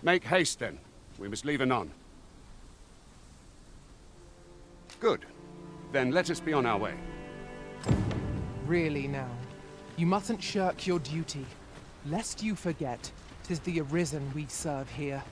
Make haste, then. We must leave anon. Good. Then let us be on our way. Really now. You mustn't shirk your duty. Lest you forget, 'tis the Arisen we serve here.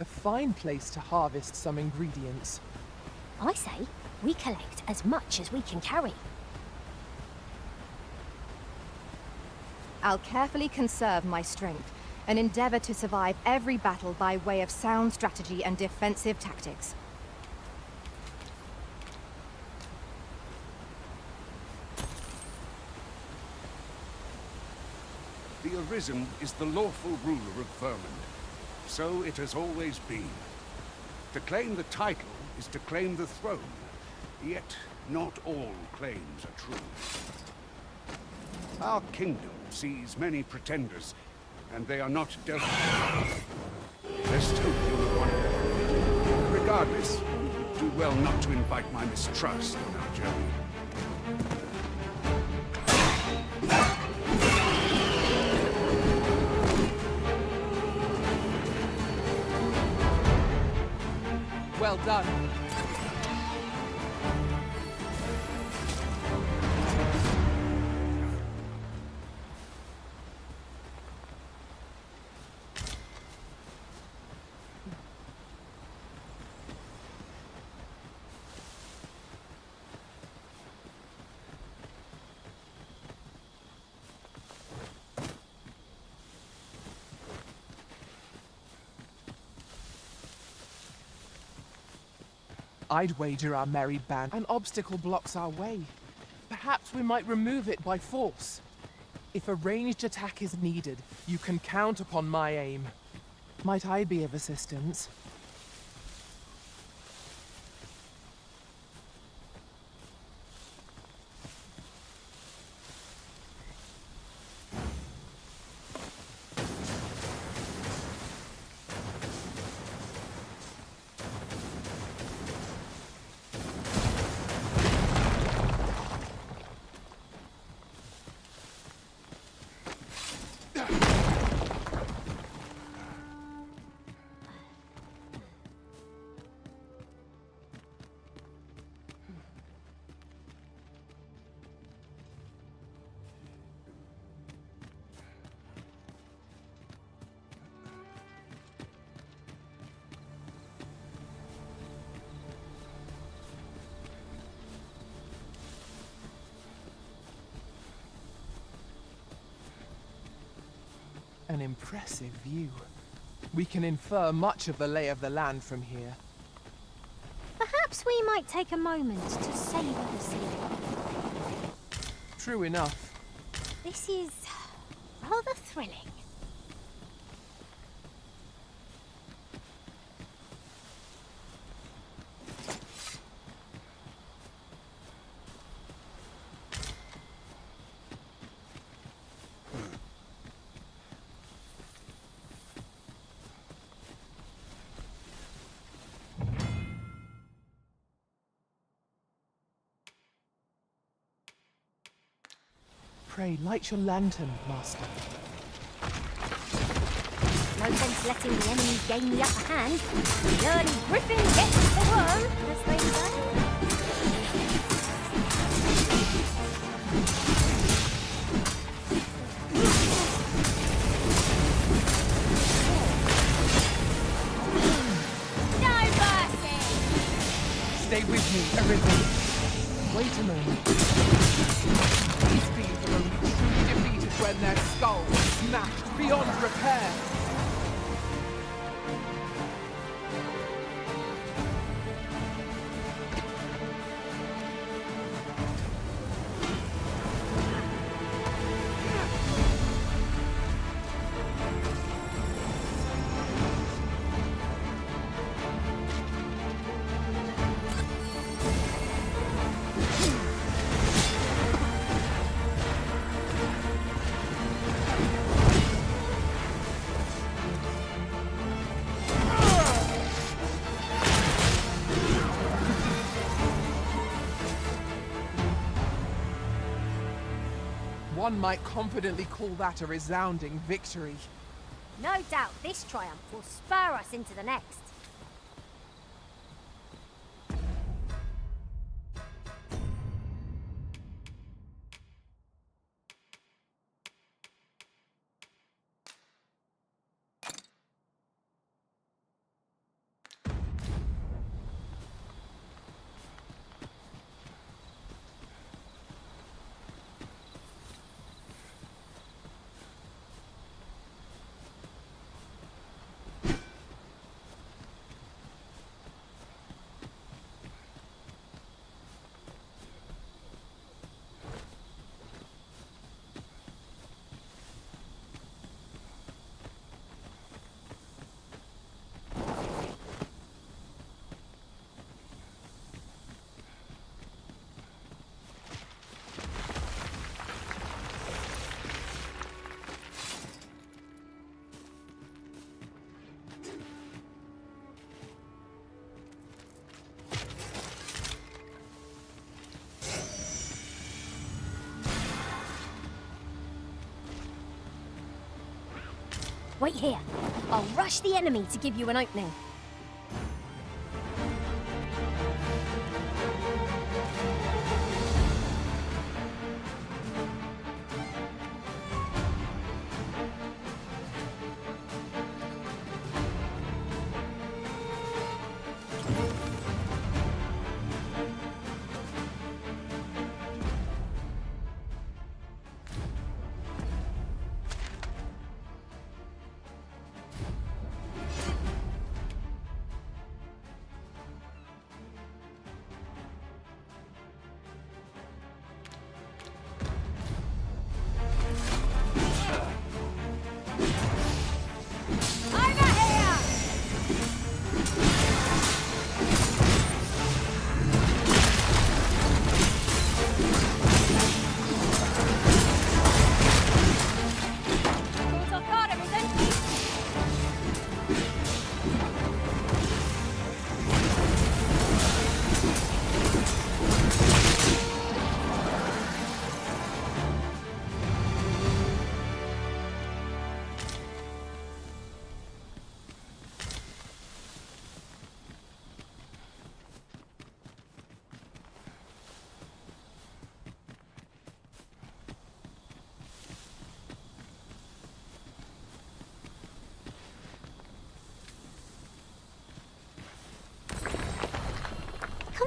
A fine place to harvest some ingredients. I say, we collect as much as we can carry. I'll carefully conserve my strength and endeavor to survive every battle by way of sound strategy and defensive tactics. The Arisen is the lawful ruler of Vermund. So it has always been. To claim the title is to claim the throne. Yet, not all claims are true. Our kingdom sees many pretenders, and they are not dealt with. Let's hope you're one of them. Regardless, we would do well not to invite my mistrust on our journey. Well done. I'd wager our merry band an obstacle blocks our way. Perhaps we might remove it by force. If a ranged attack is needed, you can count upon my aim. Might I be of assistance? An impressive view. We can infer much of the lay of the land from here. Perhaps we might take a moment to savor the scene. True enough. This is rather thrilling. Pray, light your lantern, Master. No sense letting the enemy gain the upper hand. The early griffin gets the worm, as they say. No mercy! Stay with me, Arisen. Wait a moment. These fiends are only truly defeated when their skulls are smashed beyond repair. One might confidently call that a resounding victory. No doubt this triumph will spur us into the next. Wait here. I'll rush the enemy to give you an opening.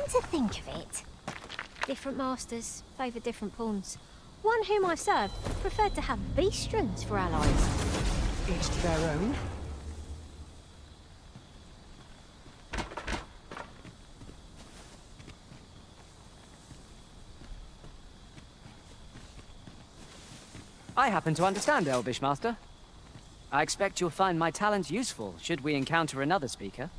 To think of it, different masters favoured different pawns. One whom I served preferred to have beastrons for allies. Each to their own. I happen to understand Elvish, Master. I expect you'll find my talents useful should we encounter another speaker.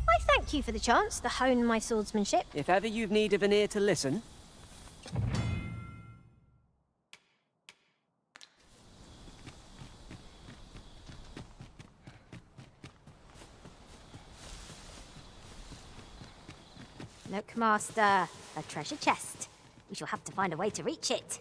I thank you for the chance to hone my swordsmanship. If ever you've need of an ear to listen, Look, Master, a treasure chest. We shall have to find a way to reach it.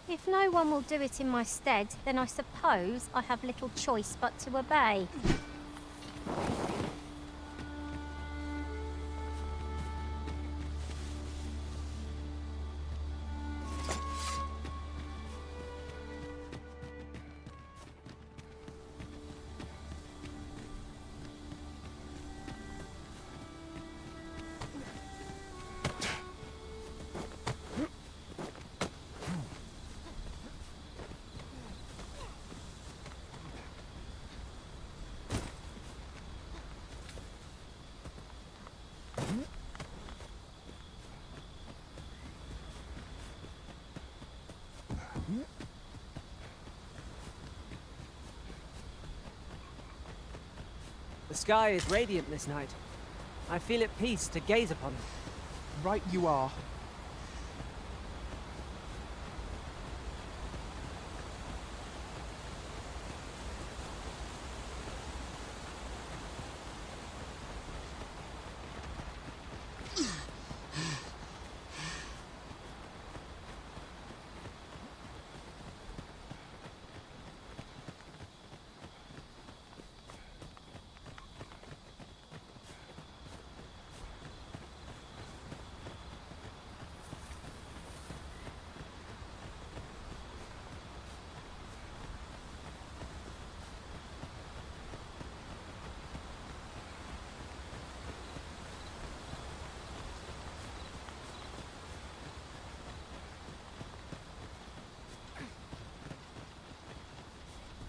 If no one will do it in my stead, then I suppose I have little choice but to obey. The sky is radiant this night. I feel at peace to gaze upon it. Right you are.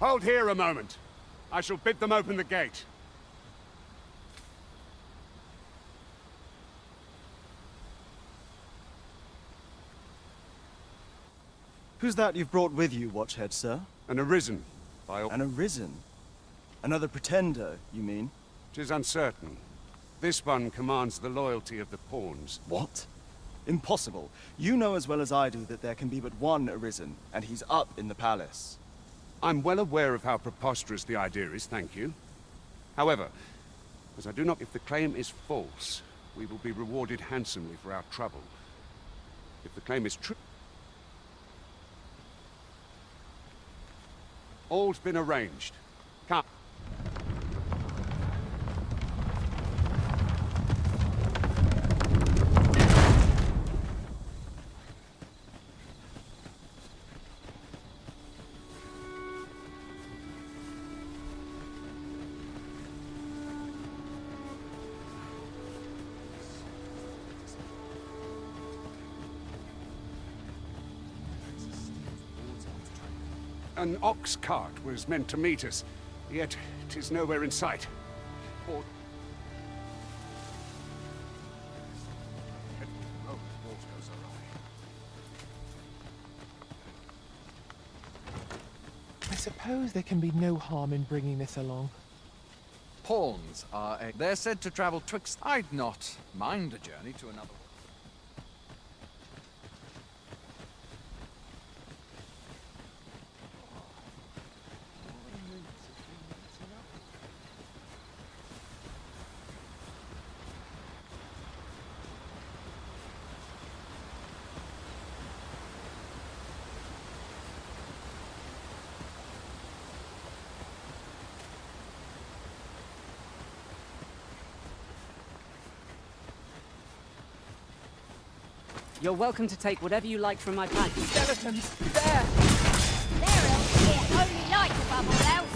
Hold here a moment. I shall bid them open the gate. Who's that you've brought with you, Watchhead, sir? An arisen, by all... An arisen? Another pretender, you mean? 'Tis uncertain. This one commands the loyalty of the pawns. What? Impossible. You know as well as I do that there can be but one arisen, and he's up in the palace. I'm well aware of how preposterous the idea is, thank you. However, as I do not... If the claim is false, we will be rewarded handsomely for our trouble. If the claim is true... All's been arranged. Come. An ox cart was meant to meet us, yet 'tis nowhere in sight. Or... Oh, water goes awry. I suppose there can be no harm in bringing this along. Pawns are they're said to travel twixt. I'd not mind a journey to another. You're welcome to take whatever you like from my pack. Skeletons! There! They're elves here, only light above all else.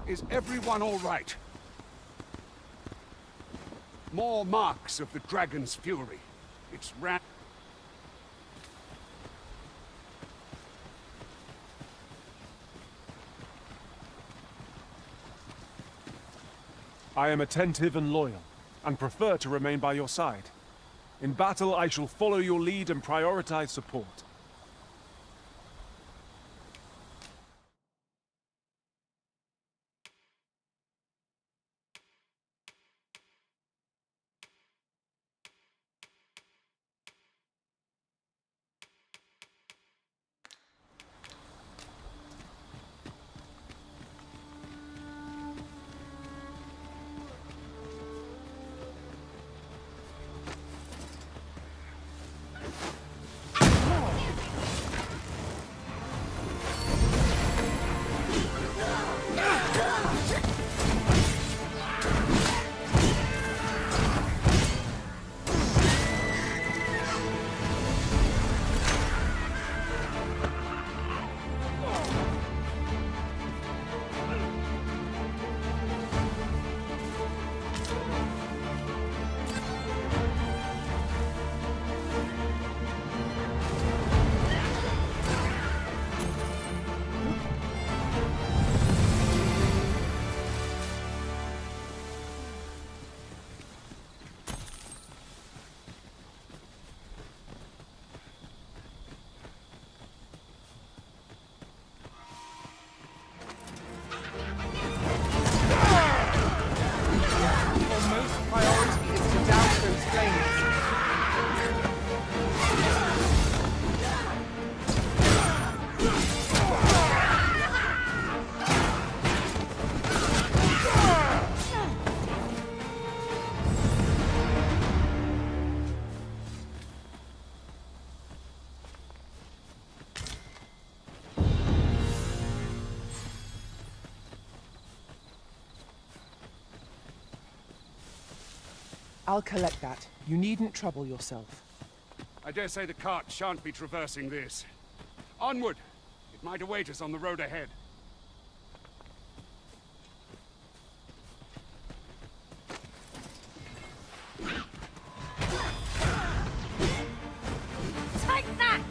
Is everyone all right? More marks of the dragon's fury. It's I am attentive and loyal, and prefer to remain by your side. In battle, I shall follow your lead and prioritize support. I'll collect that. You needn't trouble yourself. I dare say the cart shan't be traversing this. Onward! It might await us on the road ahead. Take that!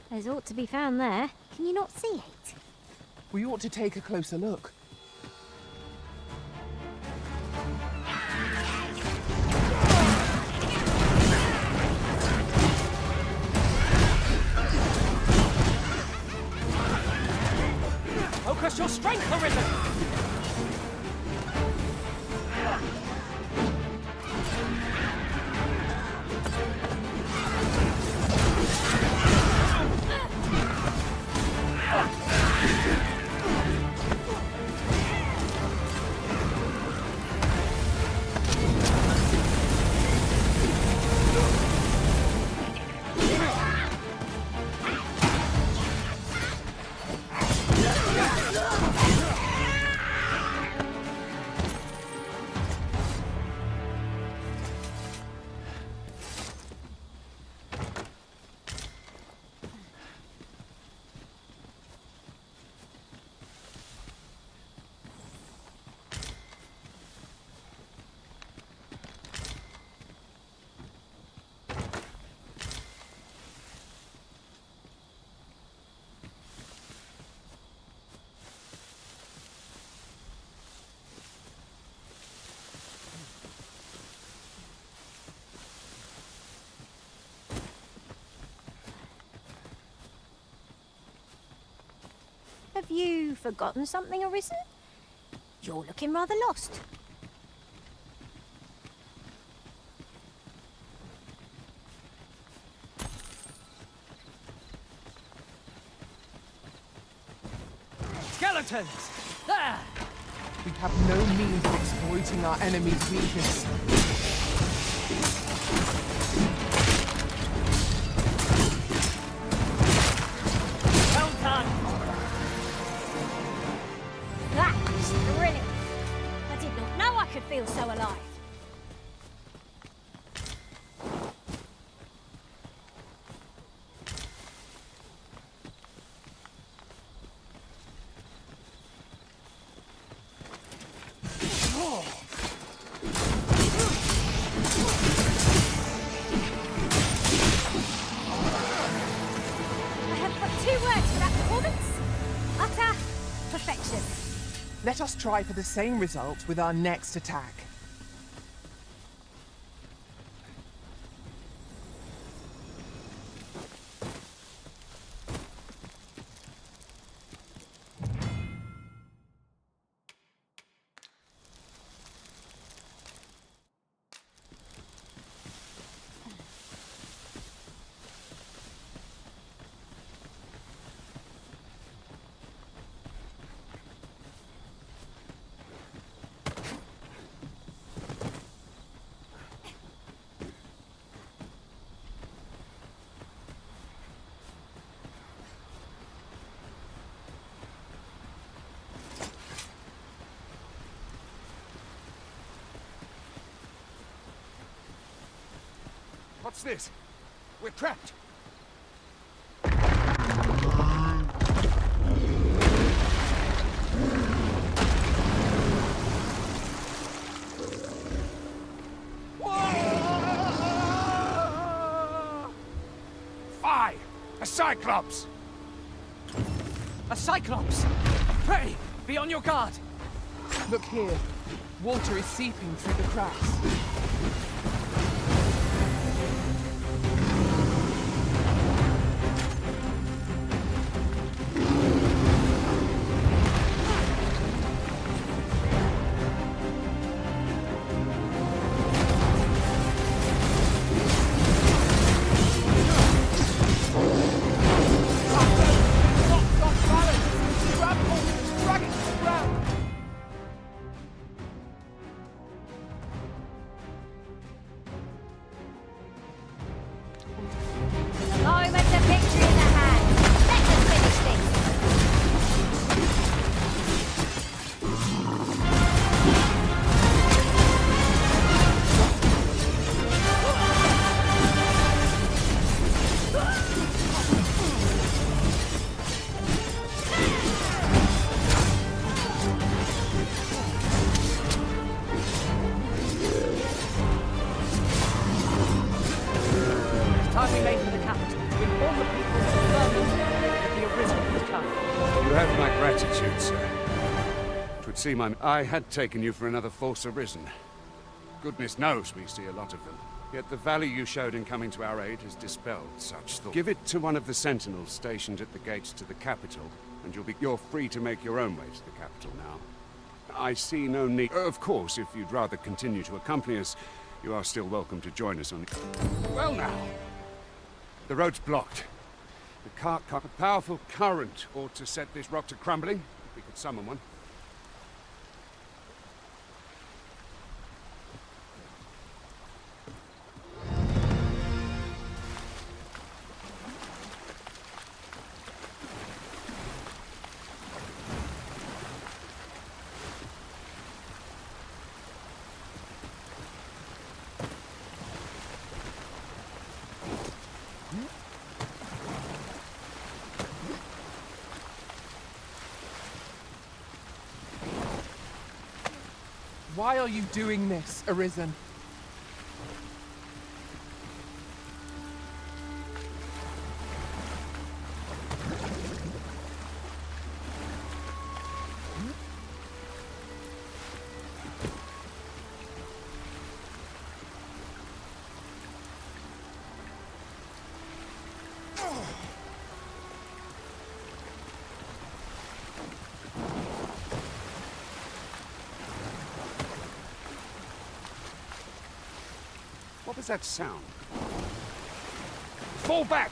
There's ought to be found there. Can you not see it? We ought to take a closer look. Focus your strength, Arisen! you forgotten something, Arisen? You're looking rather lost. Skeletons! There! We have no means of exploiting our enemy's weakness. Well done! That was thrilling. I did not know I could feel so alive. I have but two words for that performance. Utter perfection. Let us try for the same result with our next attack. What's this? We're trapped. Fie! A Cyclops! A Cyclops! Pray, be on your guard! Look here. Water is seeping through the cracks. The moment of victory in the hand. Let us finish this. It's time we made for the capital. With all the people confirming that the Arisen has come. You have my gratitude, sir. 'Twould seem I had taken you for another false Arisen. Goodness knows we see a lot of them. Yet the value you showed in coming to our aid has dispelled such thought. Give it to one of the sentinels stationed at the gates to the capital, and you're free to make your own way to the capital now. I see no need. Of course, if you'd rather continue to accompany us, you are still welcome to join us on the... Well now, the road's blocked. A powerful current ought to set this rock to crumbling, if we could summon one. Why are you doing this, Arisen? What does that sound? Fall back!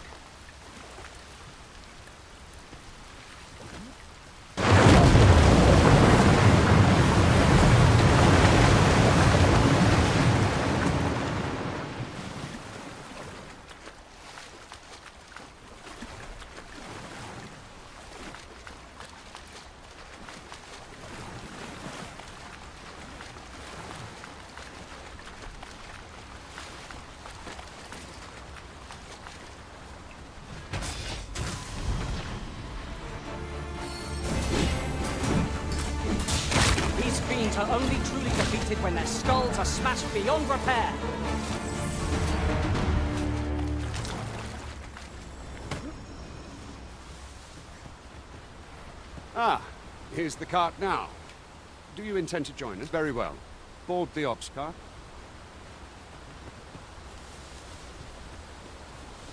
These fiends are only truly defeated when their skulls are smashed beyond repair. Ah, here's the cart now. Do you intend to join us? Very well. Board the ox cart.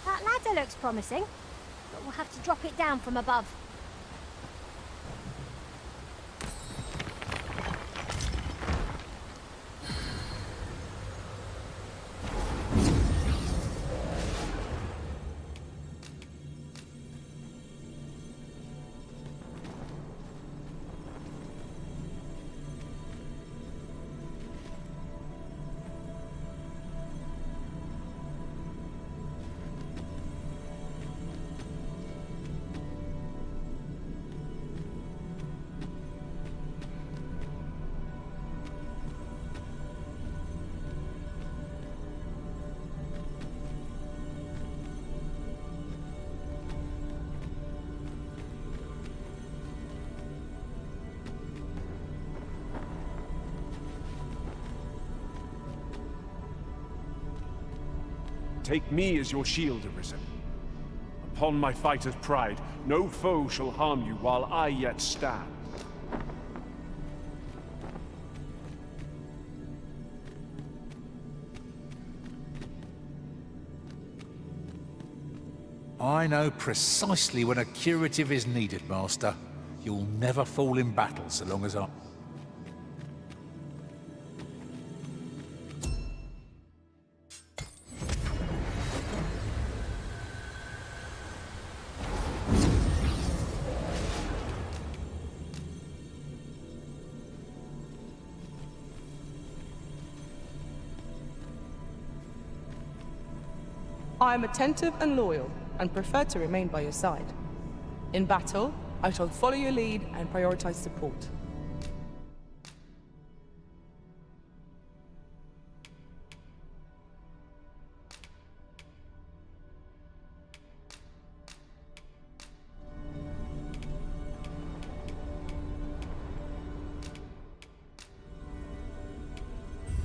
That ladder looks promising, but we'll have to drop it down from above. Take me as your shield, Arisen. Upon my fighter's pride, no foe shall harm you while I yet stand. I know precisely when a curative is needed, Master. You'll never fall in battle so long as I... I am attentive and loyal, and prefer to remain by your side. In battle, I shall follow your lead and prioritize support.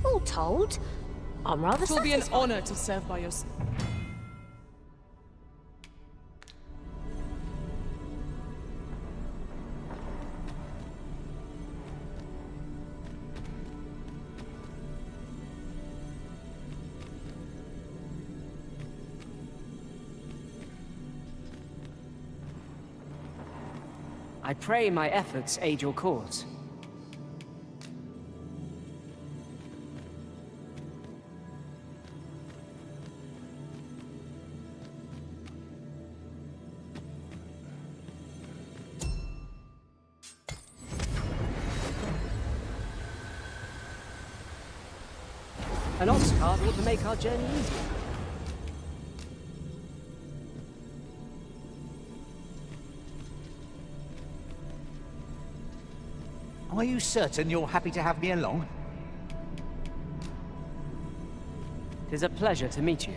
All told, I'm rather It will be an satisfied. honor to serve by your side. I pray my efforts aid your cause. An ox cart ought to make our journey easier. Are you certain you're happy to have me along? It is a pleasure to meet you.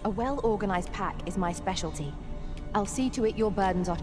A well-organized pack is my specialty. I'll see to it your burdens are...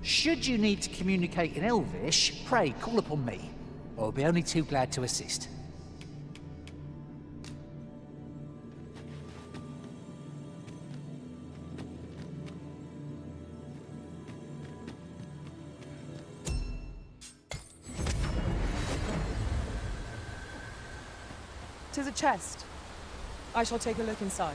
Should you need to communicate in Elvish, pray call upon me. I'll be only too glad to assist. 'Tis a chest. I shall take a look inside.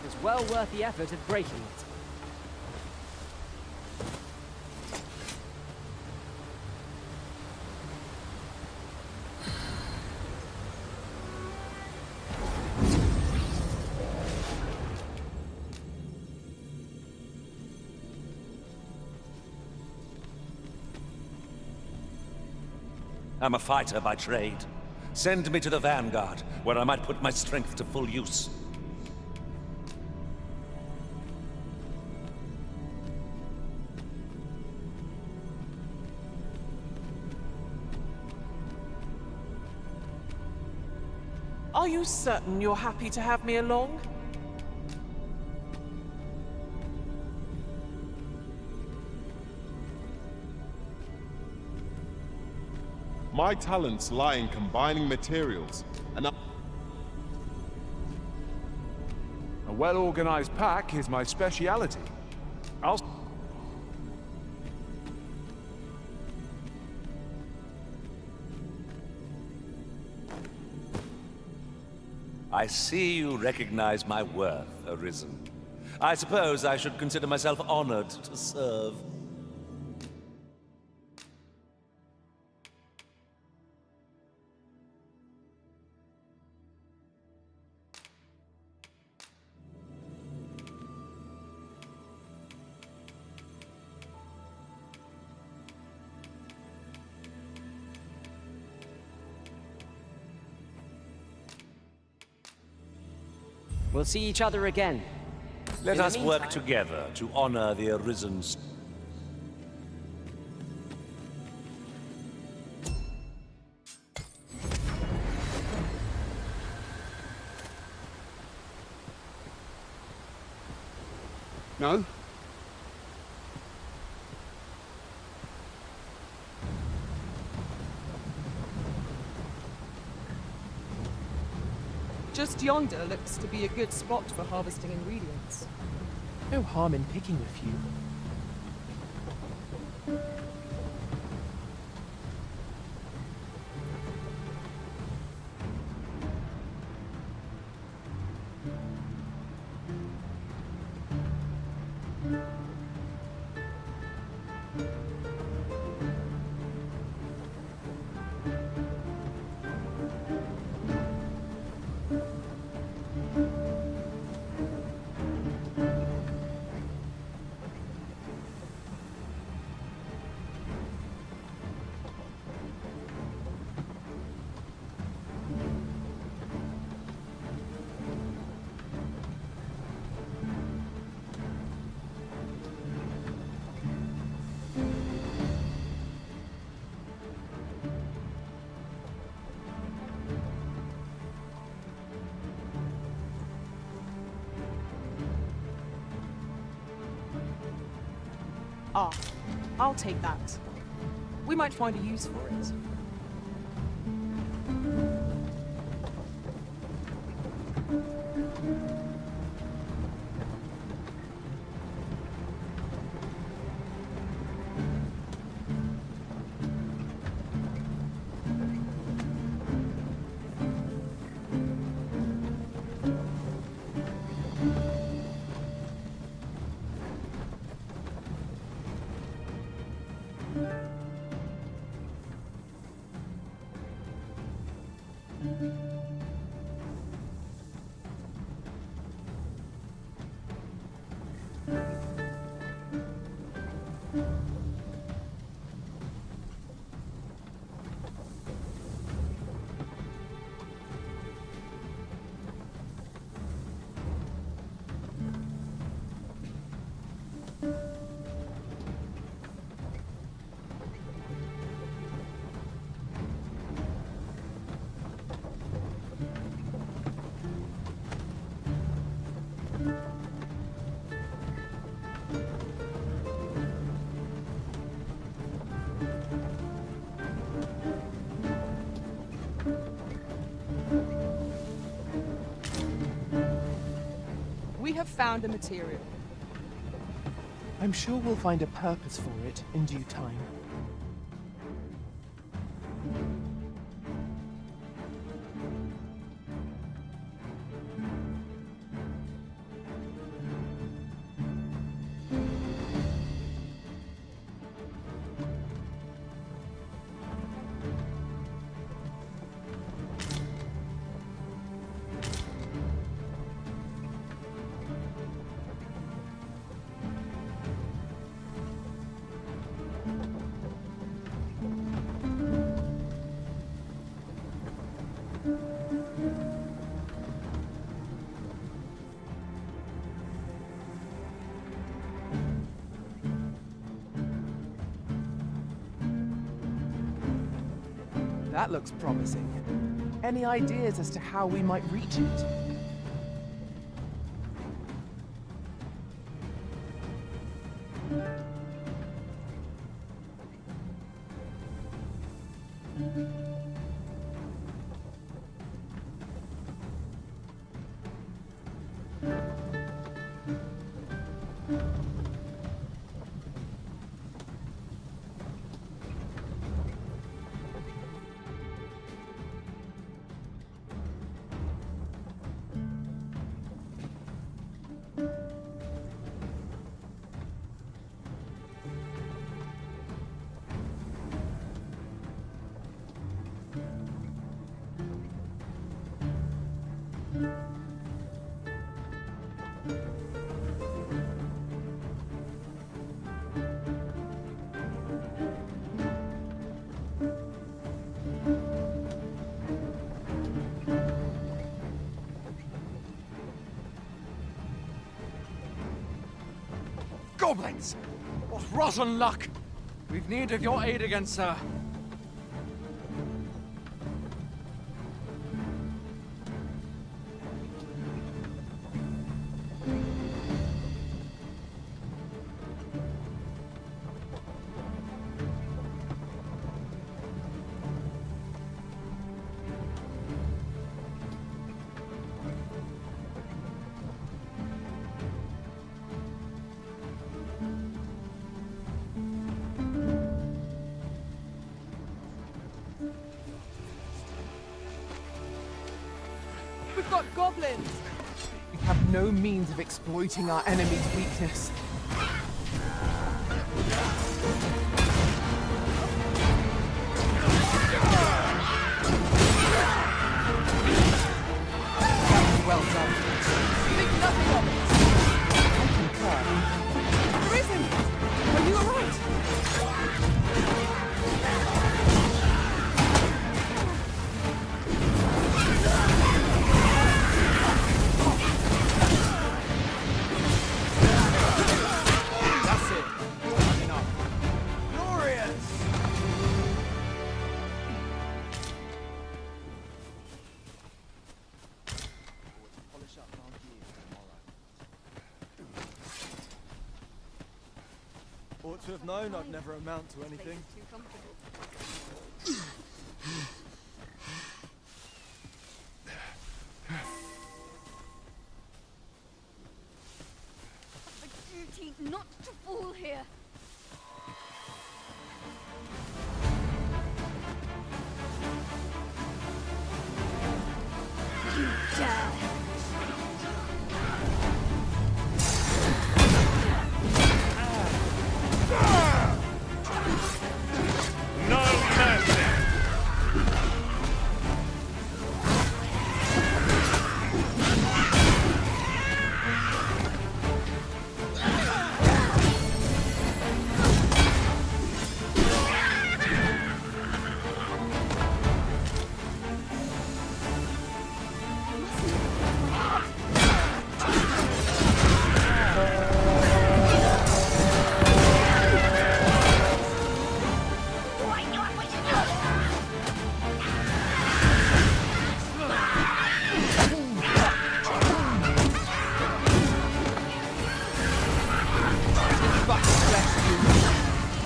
It's well worth the effort of breaking it. I'm a fighter by trade. Send me to the Vanguard, where I might put my strength to full use. Are you certain you're happy to have me along? My talents lie in combining materials, and a well-organized pack is my speciality. I see you recognize my worth, Arisen. I suppose I should consider myself honored to serve. We'll see each other again. Let In the us work meantime- together to honor the Arisen's. No? Just yonder looks to be a good spot for harvesting ingredients. No harm in picking a few. Ah, I'll take that. We might find a use for it. have found a material. I'm sure we'll find a purpose for it in due time. That looks promising. Any ideas as to how we might reach it? Goblins! What rotten luck! We've need of your aid again, sir. We've got goblins! We have no means of exploiting our enemy's weakness. Well done. Think nothing of it! I concur. Risen! Are you alright? That's it. Not enough. Glorious! Polish up our gear tomorrow. Ought to have known I'd never amount to anything. The duty not to fall here. You dare! No mercy!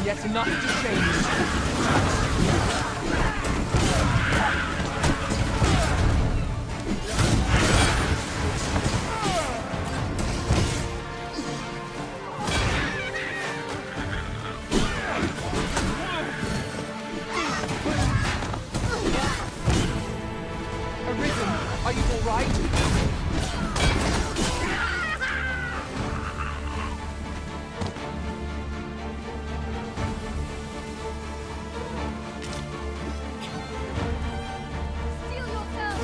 Yet enough to change. Are you all right? Steel yourself!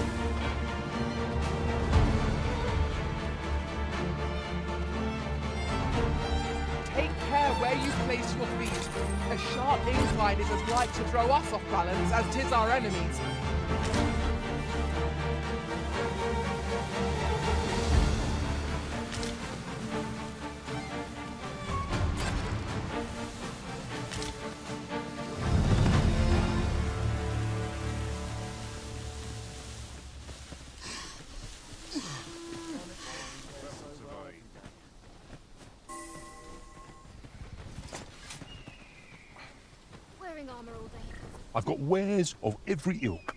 Take care where you place your feet. A sharp incline is as like to throw us off balance as 'tis our enemies. Wearing armor all day. I've got wares of every ilk.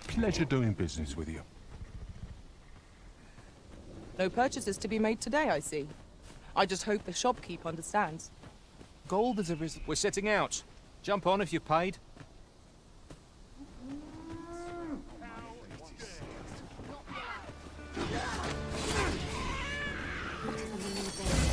Pleasure doing business with you. No purchases to be made today, I see. I just hope the shopkeep understands. Gold has arisen. We're setting out. Jump on if you've paid. What is the meaning of this?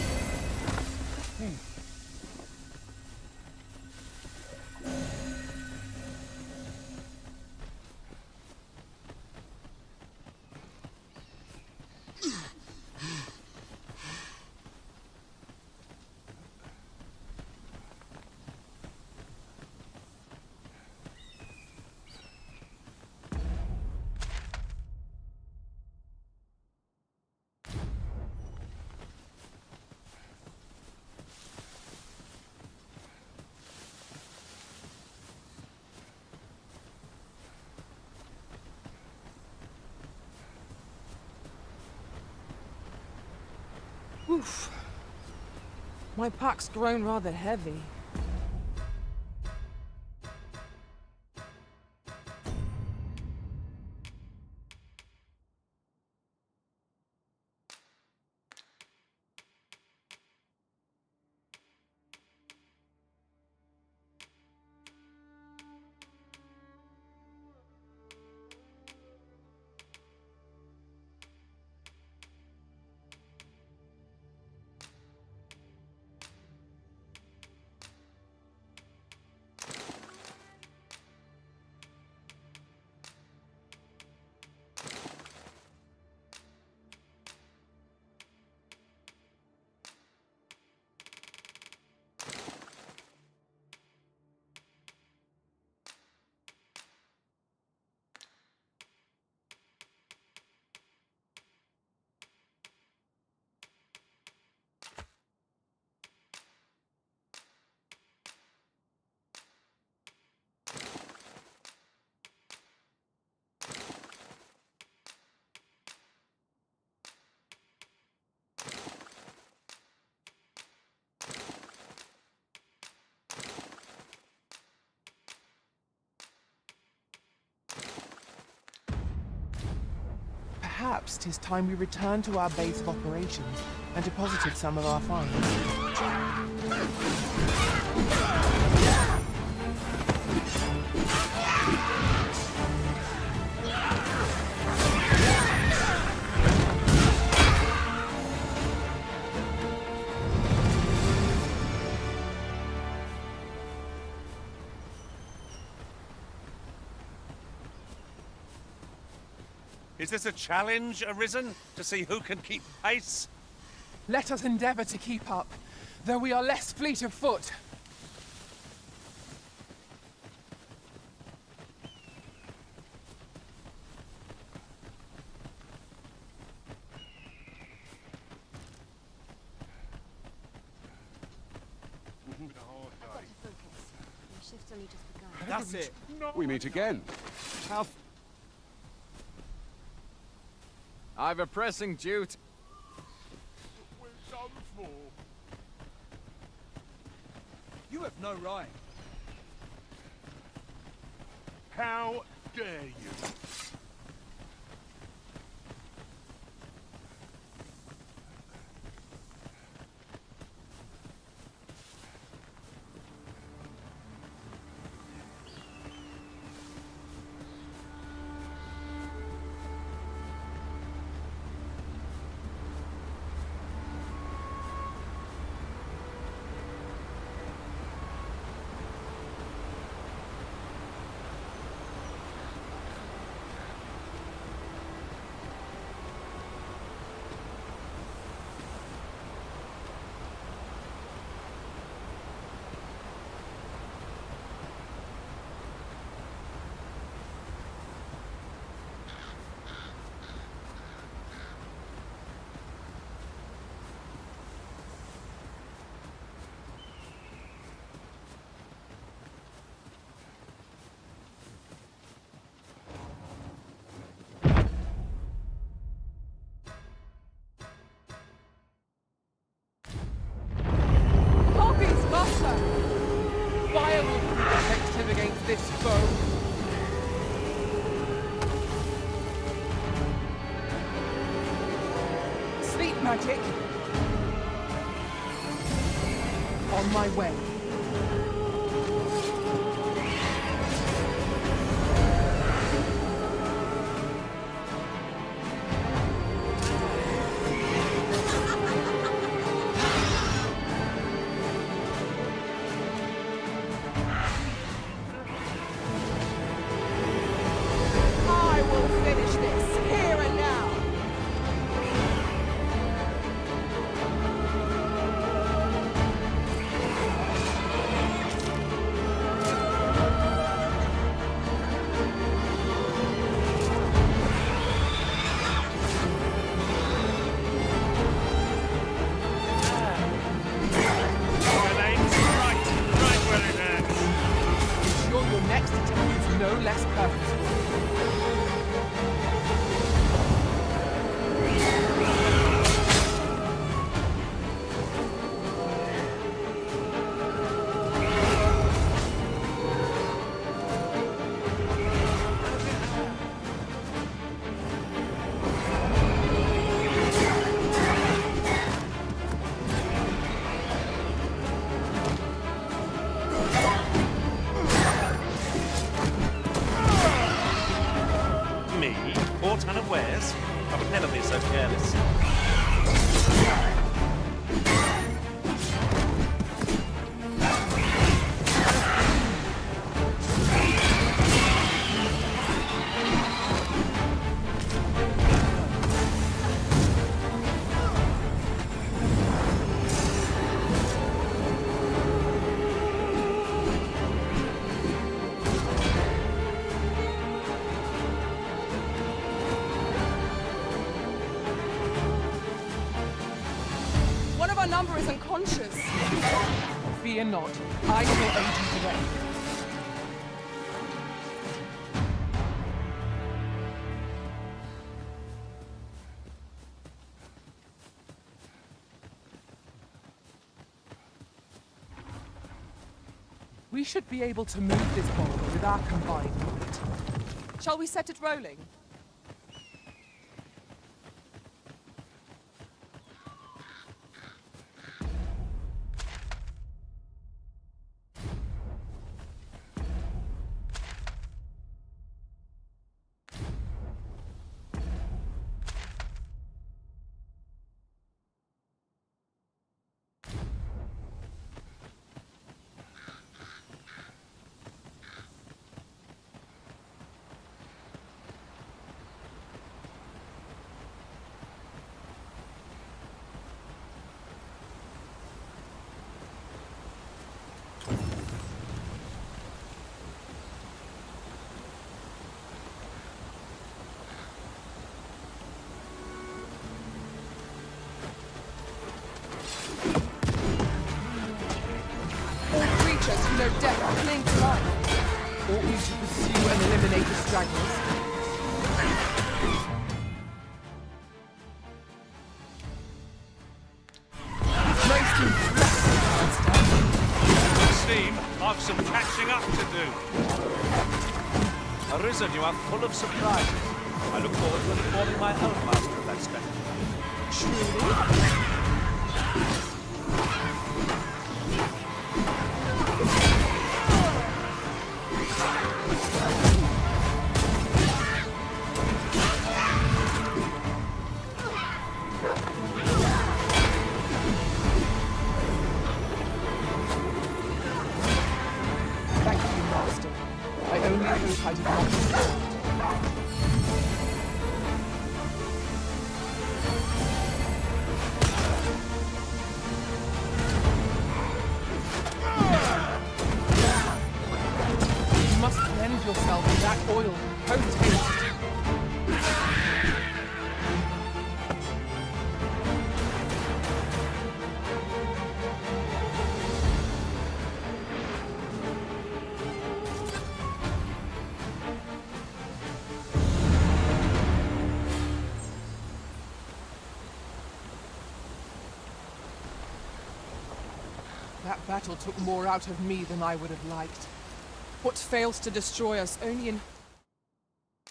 Oof. My pack's grown rather heavy. Perhaps 'tis time we returned to our base of operations and deposited some of our finds. Is this a challenge, Arisen, to see who can keep pace? Let us endeavor to keep up, though we are less fleet of foot. Shift's only just begun. That's it. We meet again. How I've a pressing duty. before. You have no right. How dare you? Copies, master! Fire will be protective against this foe. Sleep magic. On my way. I will finish this here and now. Right where it ends. Ensure your next attack is no less purposeful. Me? Caught unawares? I would never be so careless. One of our number is unconscious. Fear not. I shall aid you today. We should be able to move this boulder with our combined might. Shall we set it rolling? No death cling to life. Ought we to pursue and eliminate the stragglers? seem I've some catching up to do. Arisen, you are full of surprises. I look forward to informing my own master of that spectacle. Thank you, Master. I only hope I did not disappoint. You must cleanse yourself with that oil post-haste. That battle took more out of me than I would have liked. What fails to destroy us only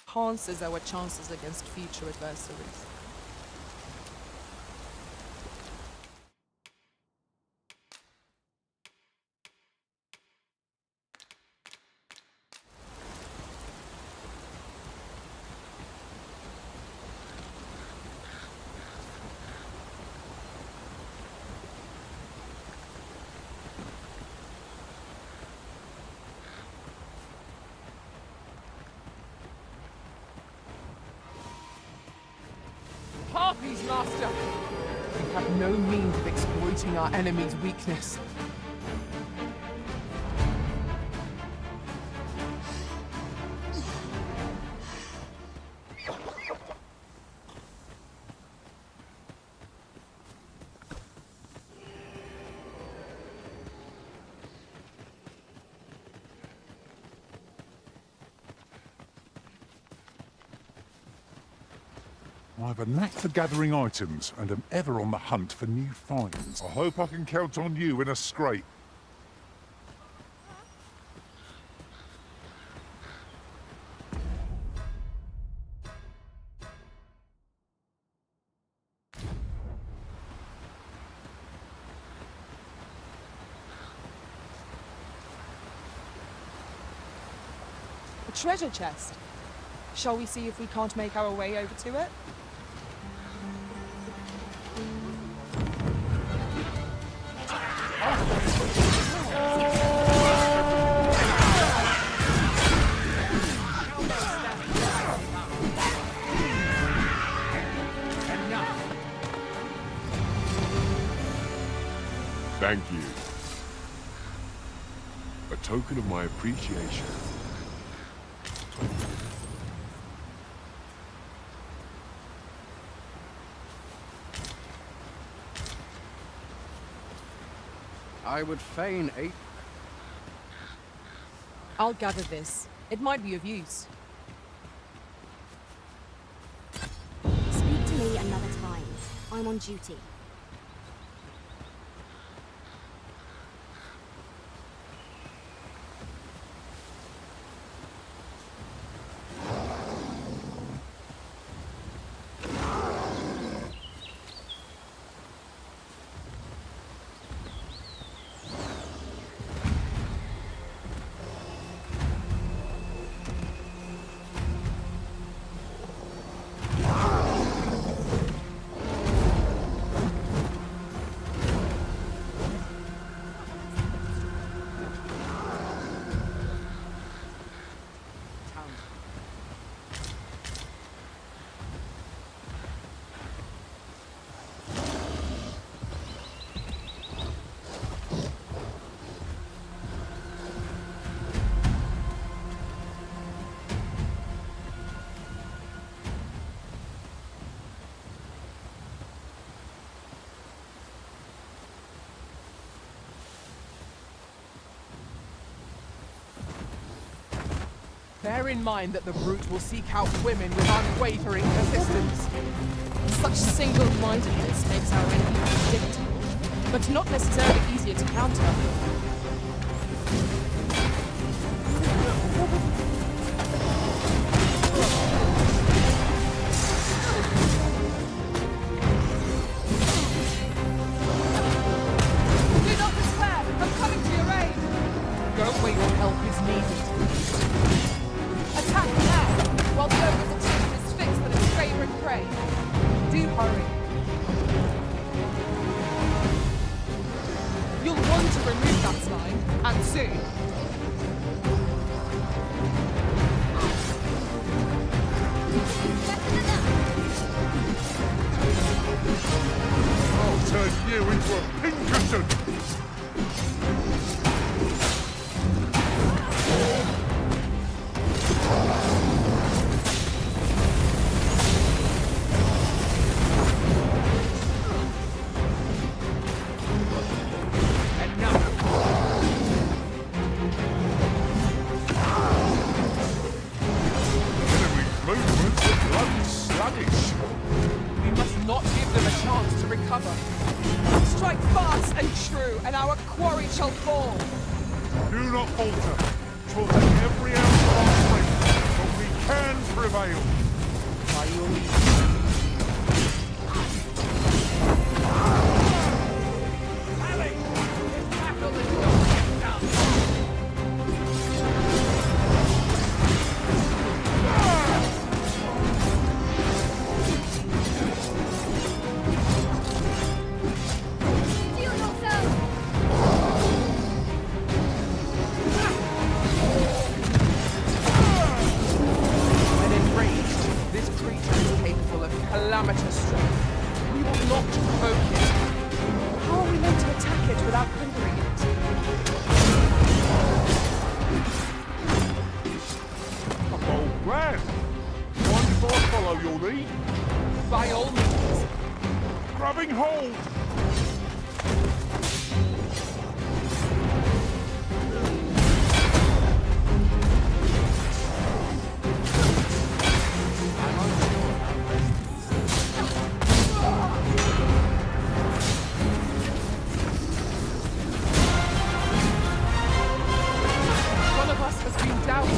enhances our chances against future adversaries. Harpies, Master! We have no means of exploiting our enemy's weakness. I have a knack for gathering items and am ever on the hunt for new finds. I hope I can count on you in a scrape. A treasure chest. Shall we see if we can't make our way over to it? Thank you. A token of my appreciation. I would fain aid. I'll gather this. It might be of use. Speak to me another time. I'm on duty. Bear in mind that the brute will seek out women with unwavering persistence. Such single-mindedness makes our enemy predictable, but not necessarily easier to counter. Do not despair! I'm coming to your aid! Go where your help is needed. Attack now, while the ogre's attention is fixed on its favorite prey. Do hurry. You'll want to remove that slime, and soon. I'll turn you into a Pinkerton! Enemy's movements are bloody sluggish. We must not give them a chance to recover. Strike fast and true, and our quarry shall fall. Do not falter. 'Twill take every ounce of our strength, but we can prevail. By your leave. Steel yourself! When enraged, this creature is capable of calamitous strength. We will not provoke it. How are we meant to attack it without hindering it? A bold plan. Mind if I follow your lead? By all means. Grabbing hold! One of us has been doubted.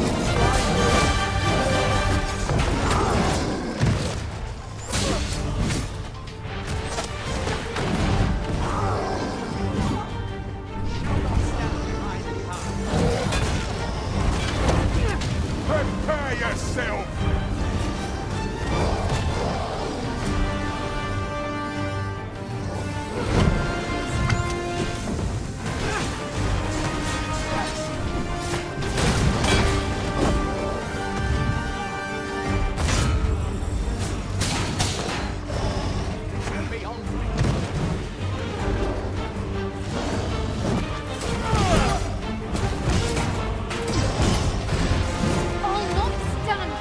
Prepare yourself! I'll not stand!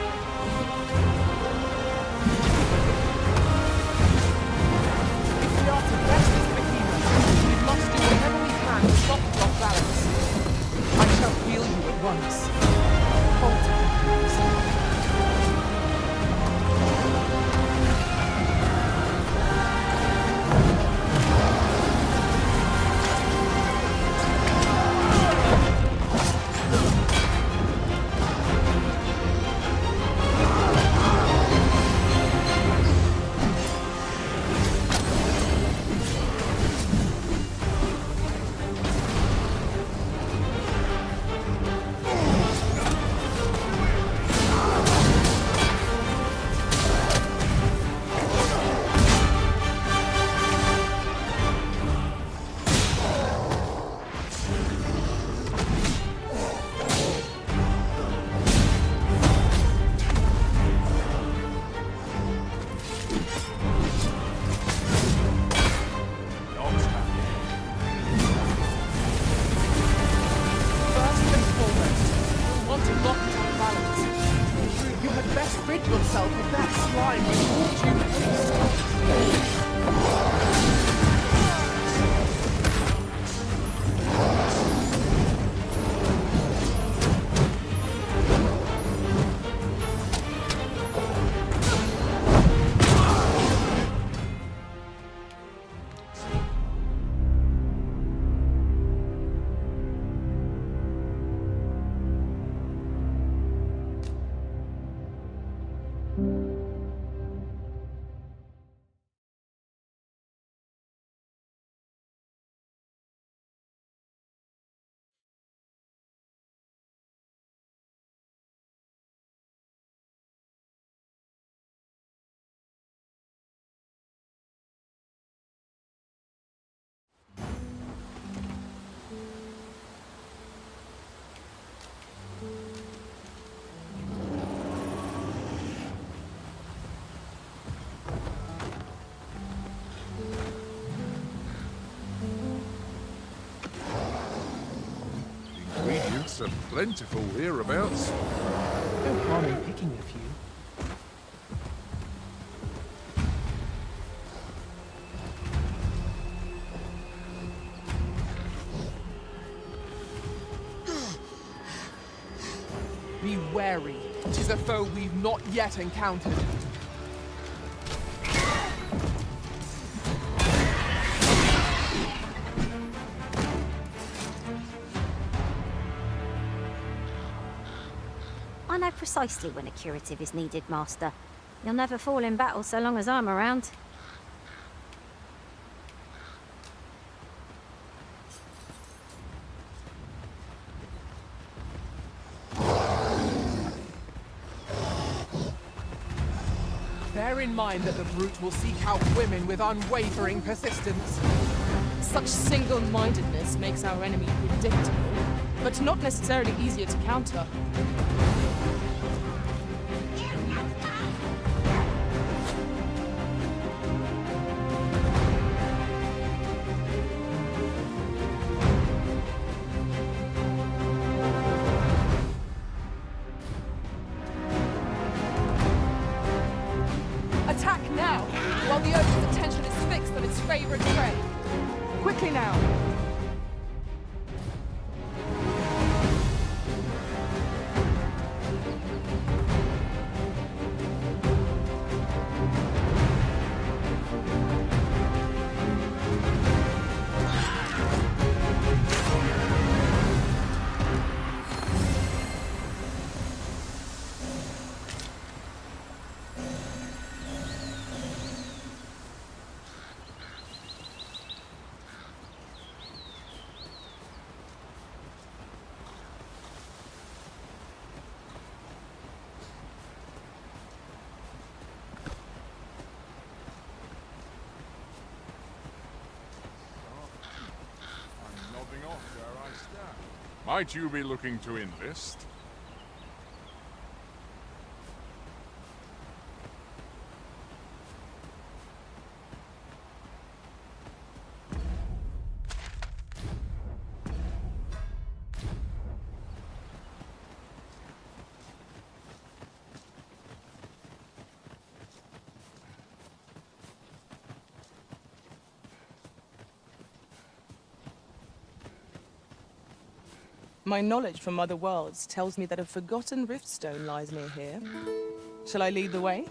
If we are to best this behemoth, we must do whatever we can to stop it off balance. I shall heal you at once. Hold it, please. First and foremost, we'll want to knock it on balance. You had best rid yourself of that slime with all due haste. Nuts are plentiful hereabouts. No harm in picking a few. Be wary. 'Tis a foe we've not yet encountered. I know precisely when a curative is needed, Master. You'll never fall in battle so long as I'm around. Bear in mind that the brute will seek out women with unwavering persistence. Such single-mindedness makes our enemy predictable, but not necessarily easier to counter. Attack now, while the ogre's attention is fixed on its favorite prey. Quickly now! I'm nodding off where I stand. Might you be looking to enlist? My knowledge from other worlds tells me that a forgotten riftstone lies near here. Shall I lead the way?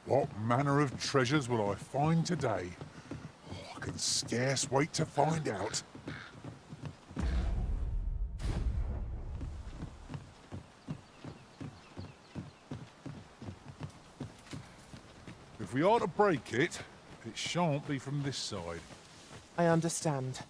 What manner of treasures will I find today? Oh, I can scarce wait to find out. If we are to break it, it shan't be from this side. I understand.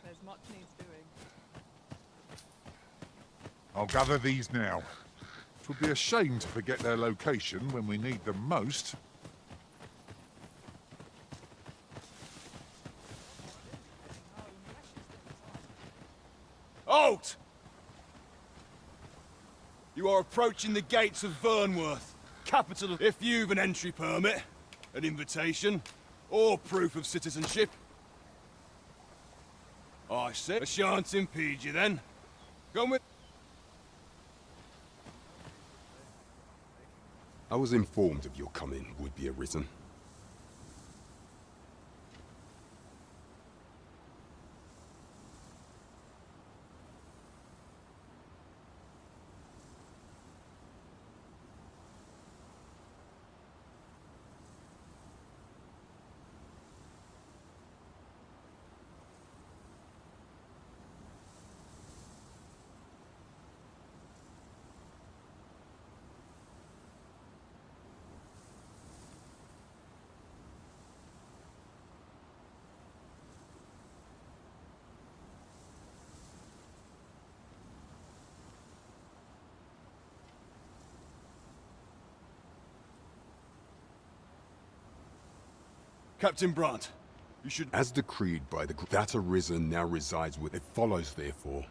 There's much needs doing. I'll gather these now. It would be a shame to forget their location when we need them most. Halt! You are approaching the gates of Vernworth, capital of... If you've an entry permit, an invitation, or proof of citizenship. I see. I shan't impede you then. Come with... I was informed of your coming, would-be Arisen. Captain Brandt, you should... As decreed by the... That Arisen now resides with... It follows, therefore.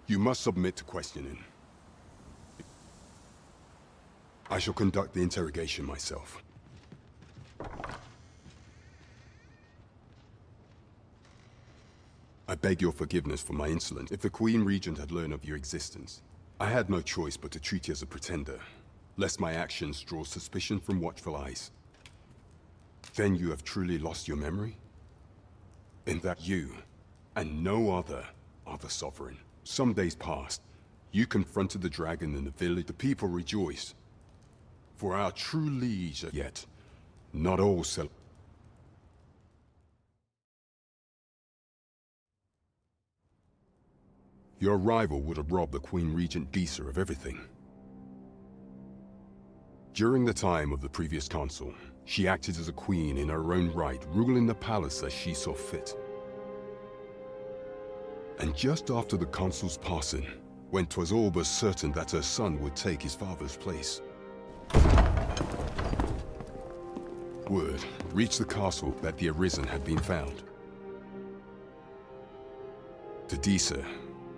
You must submit to questioning. I shall conduct the interrogation myself. I beg your forgiveness for my insolence. If the Queen Regent had learned of your existence, I had no choice but to treat you as a pretender, lest my actions draw suspicion from watchful eyes. Then you have truly lost your memory? In that you, and no other, are the Sovereign. Some days passed. You confronted the dragon in the village. The people rejoiced. For our true liege, yet not all celebrate. Your arrival would have robbed the Queen Regent Disa of everything. During the time of the previous consul, she acted as a queen in her own right, ruling the palace as she saw fit. And just after the consul's passing, when 'twas all but certain that her son would take his father's place, word reached the castle that the Arisen had been found. To Disa,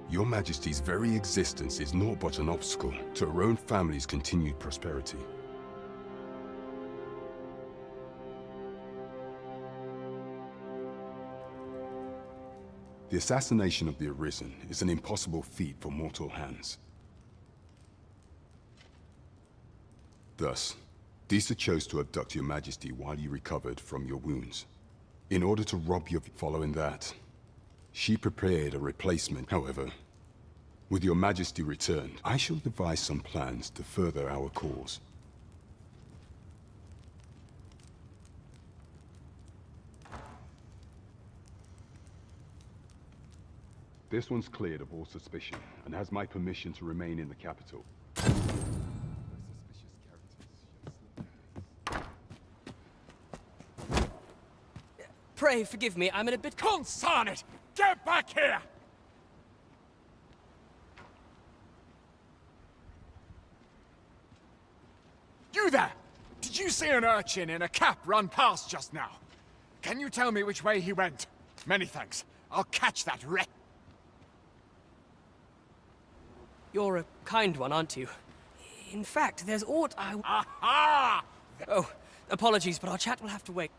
your Majesty's very existence is naught but an obstacle to her own family's continued prosperity. The assassination of the Arisen is an impossible feat for mortal hands. Thus, Disa chose to abduct your Majesty while you recovered from your wounds. In order to rob you of... Following that, she prepared a replacement. However, with your Majesty returned, I shall devise some plans to further our cause. This one's cleared of all suspicion, and has my permission to remain in the capital. Pray forgive me, I'm in a bit... Consign it! Get back here! You there! Did you see an urchin in a cap run past just now? Can you tell me which way he went? Many thanks. I'll catch that wreck. You're a kind one, aren't you? In fact, there's aught I... Aha! Oh, apologies, but our chat will have to wait.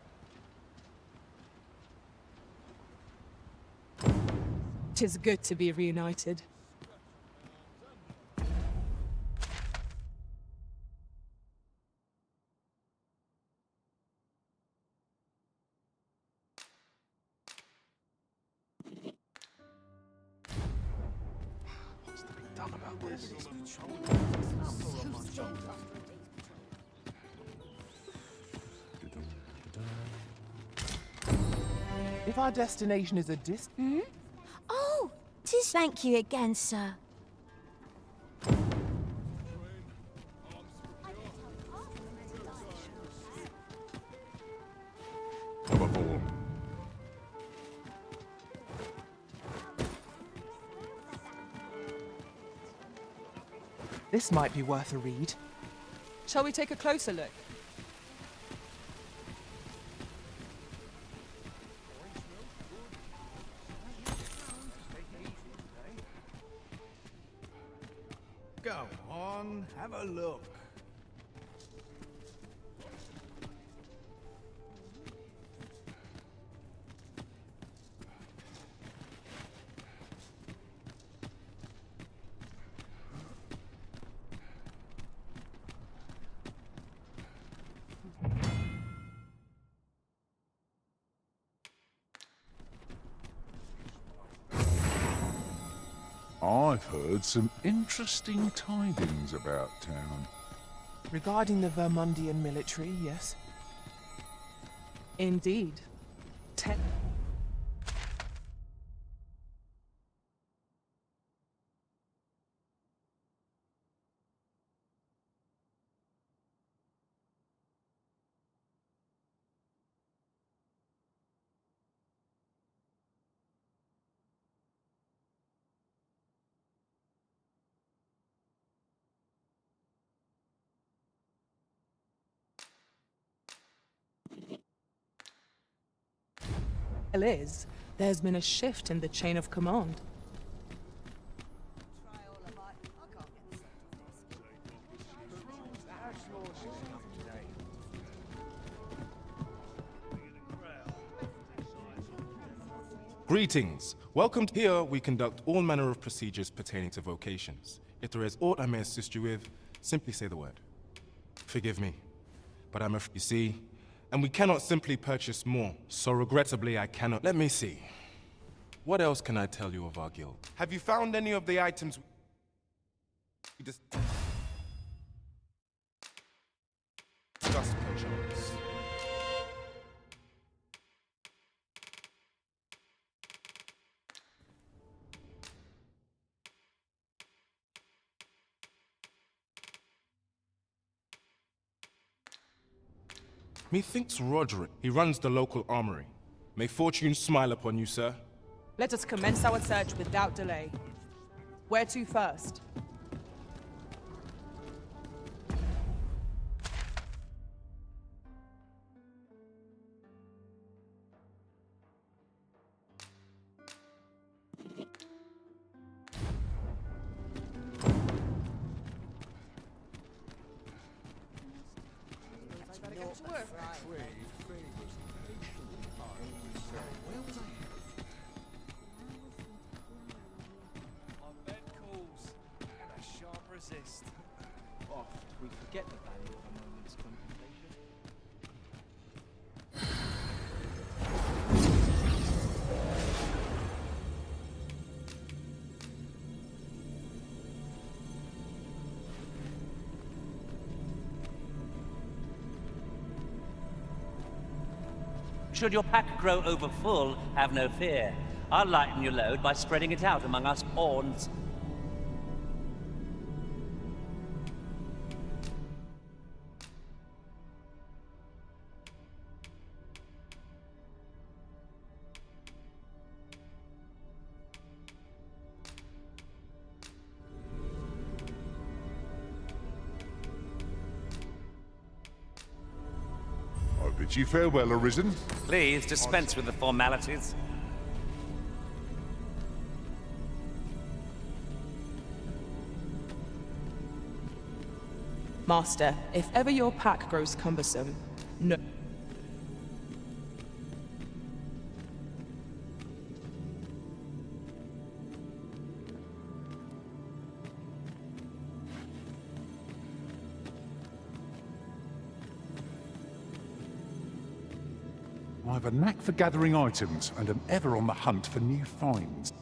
'Tis good to be reunited. What's to be done about this? If our destination is a Oh, 'tis thank you again, sir. Above all, This might be worth a read. Shall we take a closer look? Go on, have a look. I've heard some interesting tidings about town. Regarding the Vermundian military, yes. Indeed. Is there's been a shift in the chain of command. Greetings. Welcome. Here we conduct all manner of procedures pertaining to vocations. If there is aught I may assist you with, simply say the word. Forgive me, but you see, and we cannot simply purchase more, so regrettably I cannot. Let me see. What else can I tell you of our guild? Have you found any of the items we discussed, perchance? Methinks Roderick. He runs the local armory. May fortune smile upon you, sir. Let us commence our search without delay. Where to first? Oft we forget the value of a moment's contemplation. Should your pack grow over full, have no fear. I'll lighten your load by spreading it out among us pawns. I bid you farewell, Arisen. Please dispense with the formalities. Master, if ever your pack grows cumbersome, no. I have a knack for gathering items and am ever on the hunt for new finds.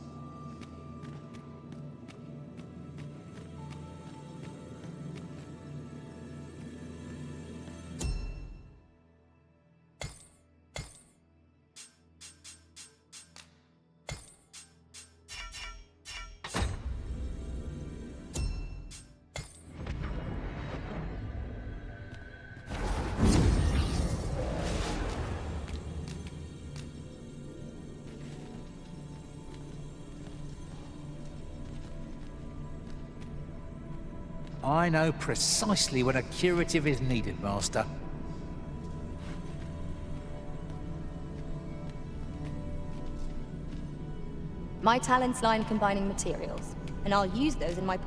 I know precisely when a curative is needed, Master. My talents lie in combining materials, and I'll use those in my...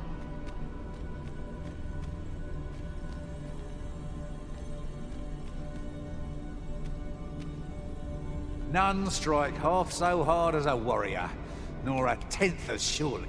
None strike half so hard as a warrior, nor a tenth as surely.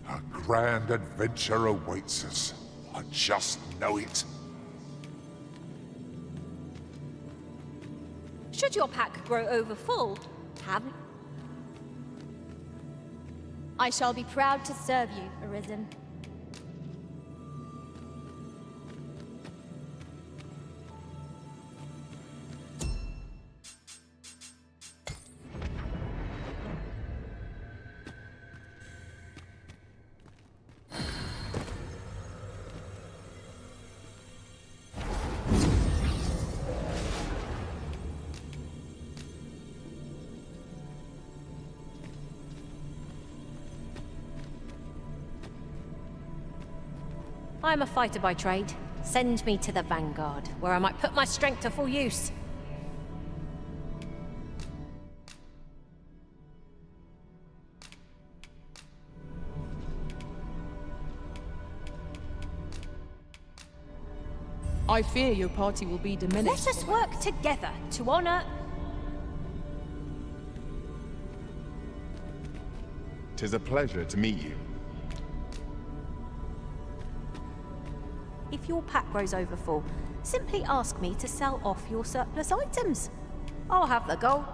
A grand adventure awaits us. I just know it. Should your pack grow over full, have... I shall be proud to serve you, Arisen. I'm a fighter by trade. Send me to the Vanguard, where I might put my strength to full use. I fear your party will be diminished. Let us work together to honor... Tis a pleasure to meet you. If your pack grows over full, simply ask me to sell off your surplus items. I'll have the gold.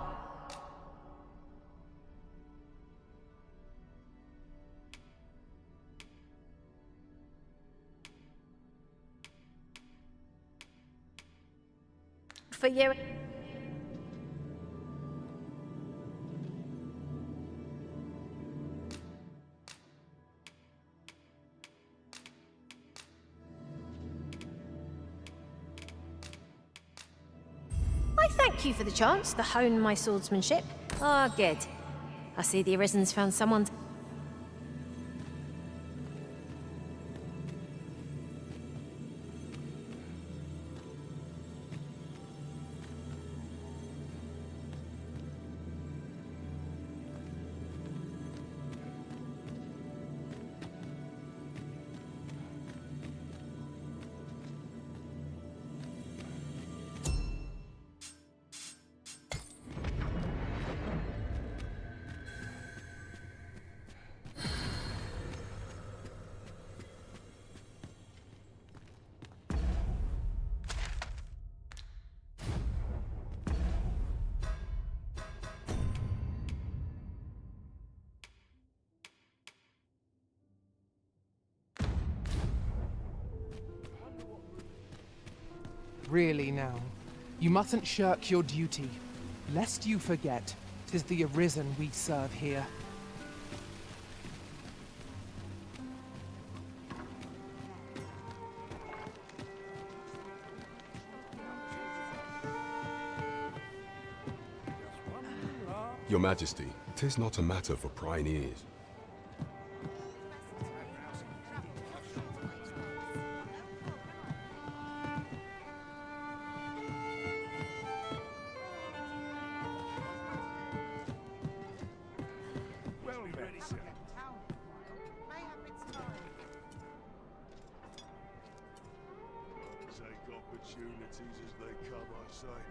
For you. I thank you for the chance to hone my swordsmanship. Ah, good. I see the Arisen's found someone. Really now, you mustn't shirk your duty, lest you forget 'tis the Arisen we serve here. Your Majesty, 'tis not a matter for prying ears. Take opportunities as they come, I say.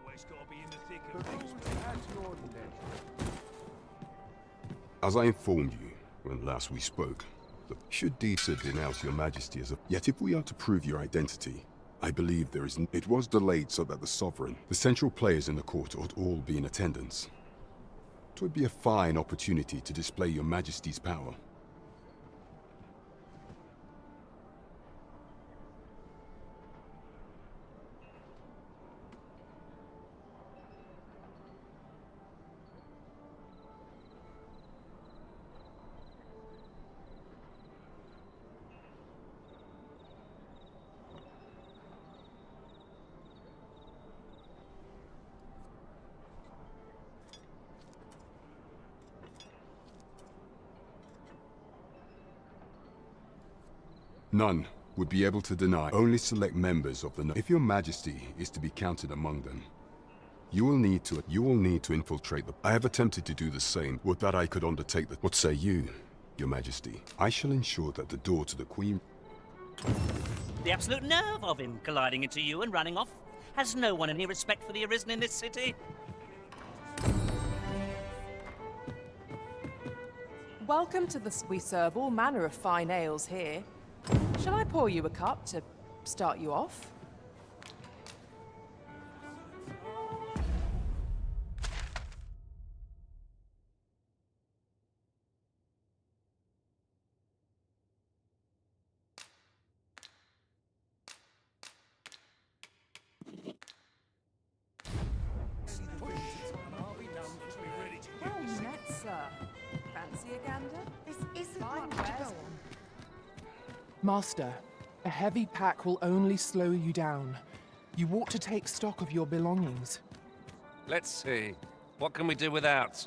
Always gotta be in the thick of things. As I informed you when last we spoke, should Disa denounce your Majesty as a... Yet if we are to prove your identity, I believe there is... It was delayed so that the Sovereign, the central players in the court ought all be in attendance. It would be a fine opportunity to display your Majesty's power. None would be able to deny. Only select members of the... If your Majesty is to be counted among them, you will need to infiltrate the... I have attempted to do the same. Would that I could undertake the... What say you, your Majesty? I shall ensure that the door to the Queen... The absolute nerve of him colliding into you and running off. Has no one any respect for the Arisen in this city? Welcome to the... We serve all manner of fine ales here. Shall I pour you a cup to start you off? Well met, sir. Fancy a gander? This isn't much to go on. Master, a heavy pack will only slow you down. You ought to take stock of your belongings. Let's see. What can we do without?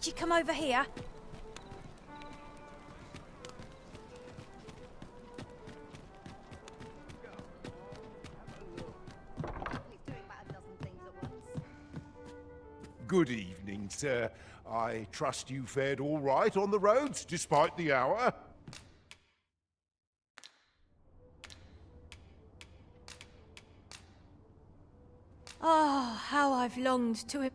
Did you come over here? Good evening, sir. I trust you fared all right on the roads, despite the hour. Oh, how I've longed to...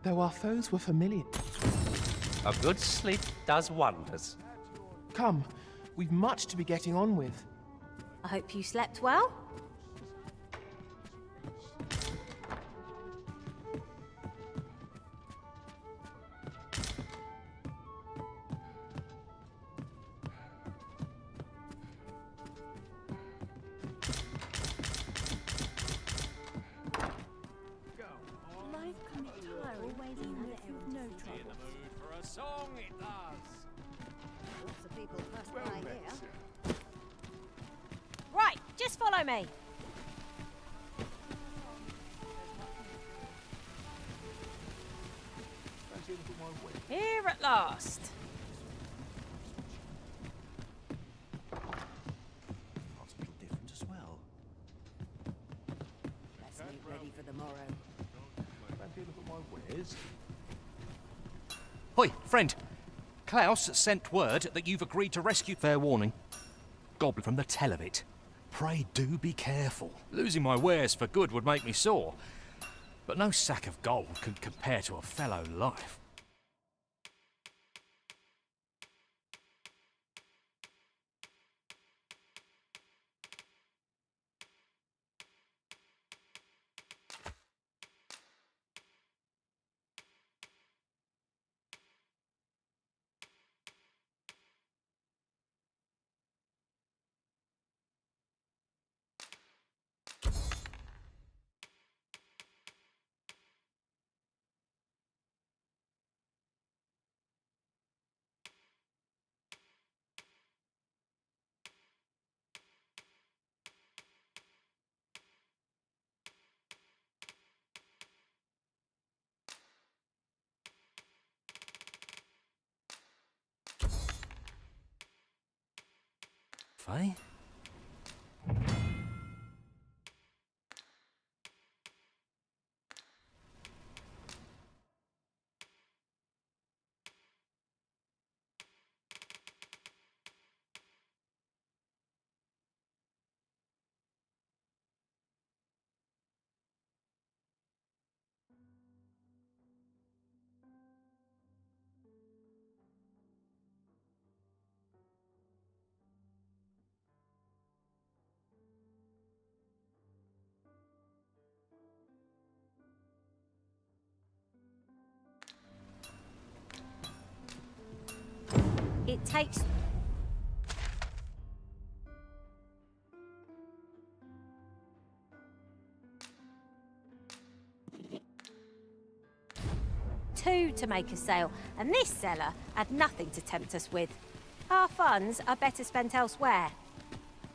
Though our foes were familiar. A good sleep does wonders. Come, we've much to be getting on with. I hope you slept well. Right, just follow me. Here at last. Hospital different as well. Let's make ready for the morrow. Fancy a look at my wares? Hoi, friend. Klaus sent word that you've agreed to rescue... Fair warning. Goblin from the tell of it. Pray do be careful. Losing my wares for good would make me sore. But no sack of gold can compare to a fellow life. Faye? It takes... two to make a sale, and this seller had nothing to tempt us with. Our funds are better spent elsewhere.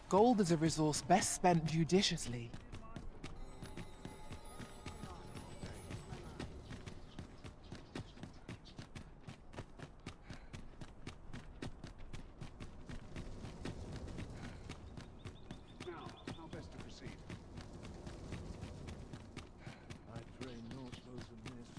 Gold is a resource best spent judiciously. Now, how best to proceed? I pray naught goes amiss.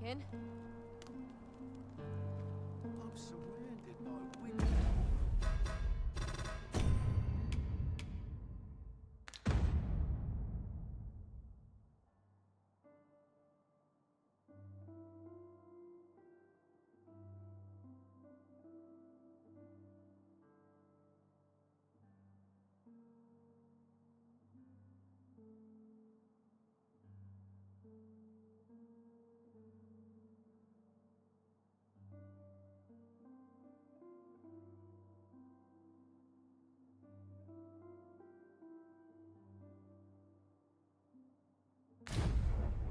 in. I'm surrounded by women.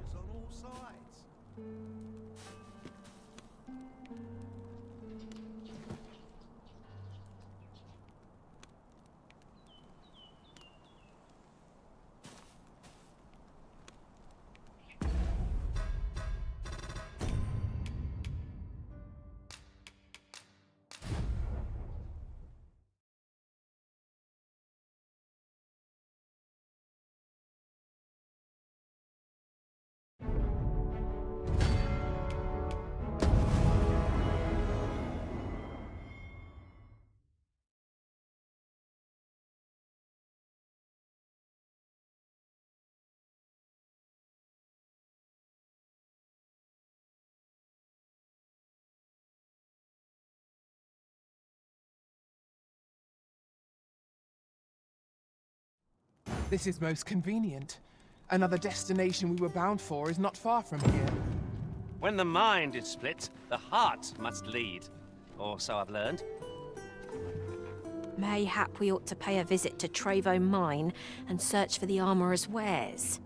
It's on all sides. This is most convenient. Another destination we were bound for is not far from here. When the mind is split, the heart must lead. Or so I've learned. Mayhap we ought to pay a visit to Trevo Mine and search for the armourer's wares.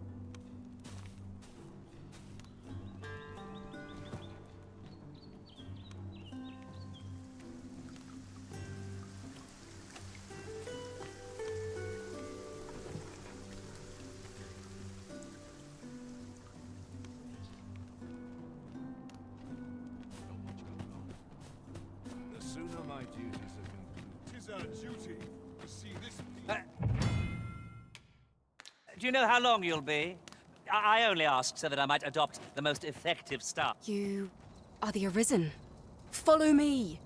The sooner my duties are concluded. 'Tis our duty to see this. Do you know how long you'll be? I only ask so that I might adopt the most effective staff. You are the Arisen. Follow me!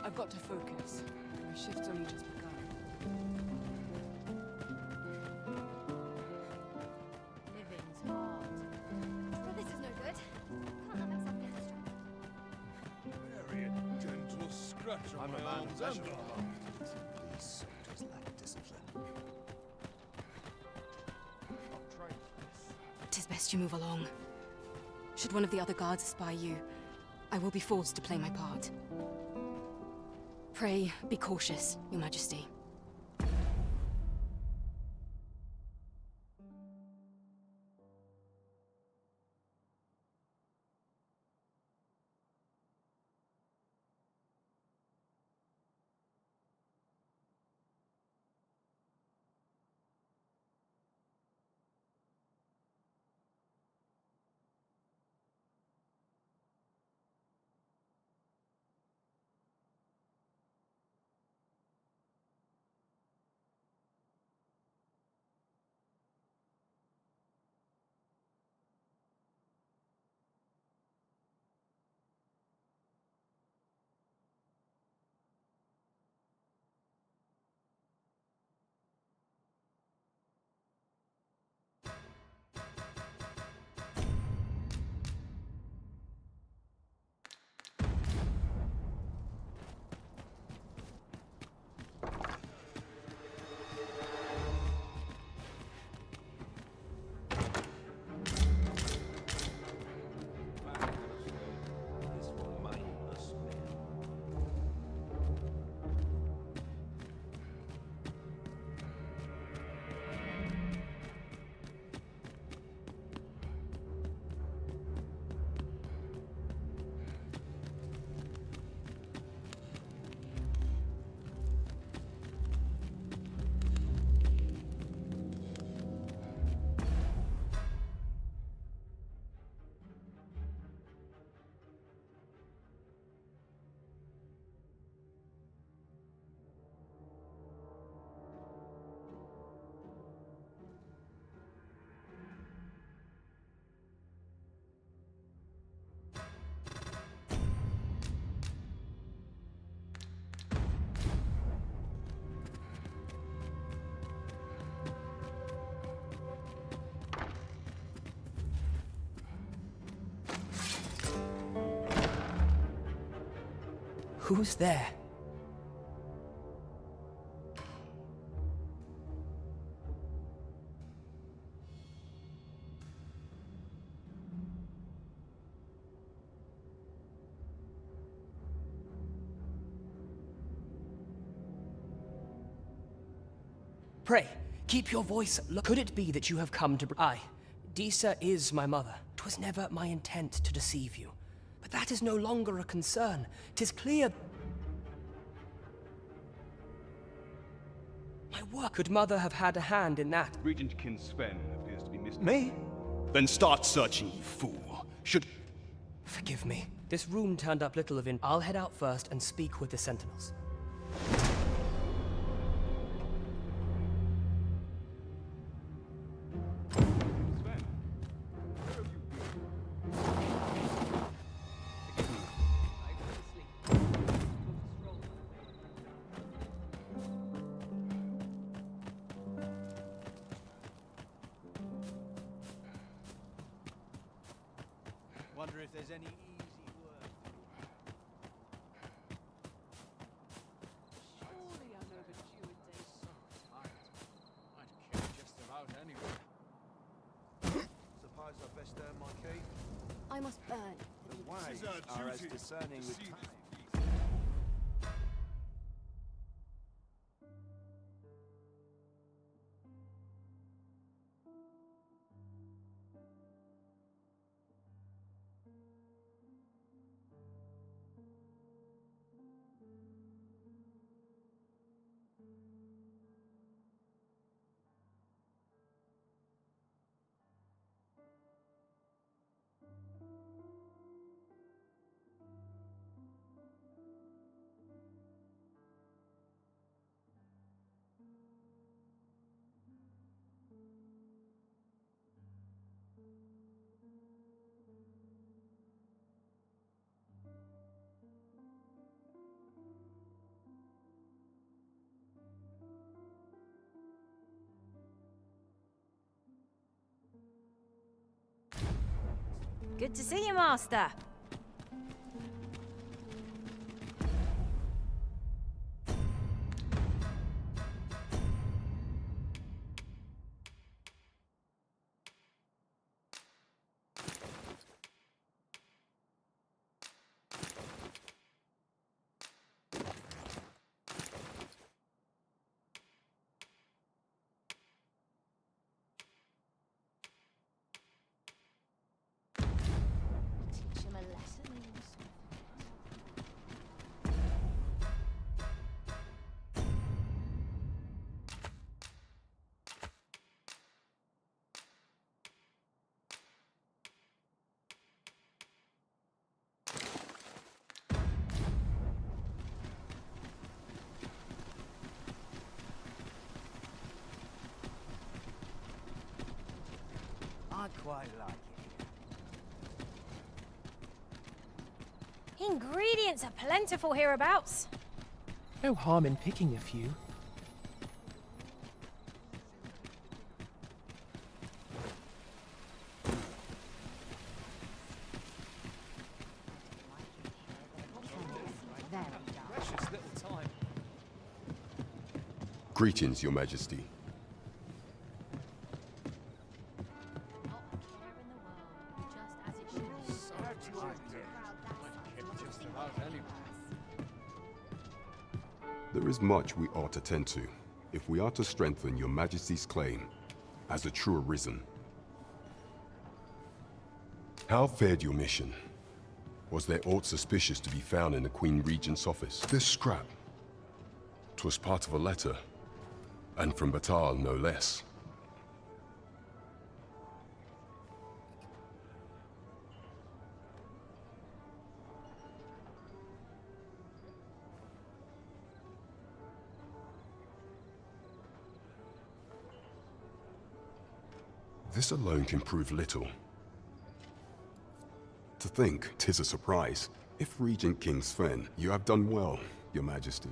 I've got to focus. My shift's only just begun. Living's hard. But this is no good. Can't have myself get distracted. Very gentle scratch on my arms. These soldiers lack discipline. Tis best you move along. Should one of the other guards spy you, I will be forced to play my part. Pray, be cautious, Your Majesty. Who's there? Pray, keep your voice low. Could it be that you have come to... Aye, Disa is my mother. 'Twas never my intent to deceive you. But that is no longer a concern. 'Tis clear... My work. Could Mother have had a hand in that? Regent King Sven appears to be missing. Me? Then start searching, you fool. Should... Forgive me. This room turned up little of in... I'll head out first and speak with the sentinels. Wonder if there's any easy work. Surely I'm overdue a day. So tired. I'd kill just about anyone. Suppose I'd best earn my keep. I must burn. The waves are as discerning with time. Good to see you, Master. Teach him a lesson in I quite like it. Ingredients are plentiful hereabouts. No harm in picking a few. Precious little time. Greetings, Your Majesty. There is much we ought to tend to, if we are to strengthen Your Majesty's claim as a true Arisen. How fared your mission? Was there aught suspicious to be found in the Queen Regent's office? This scrap. 'Twas part of a letter, and from Batal, no less. This alone can prove little. To think, 'tis a surprise. If Regent King Sven, you have done well, Your Majesty.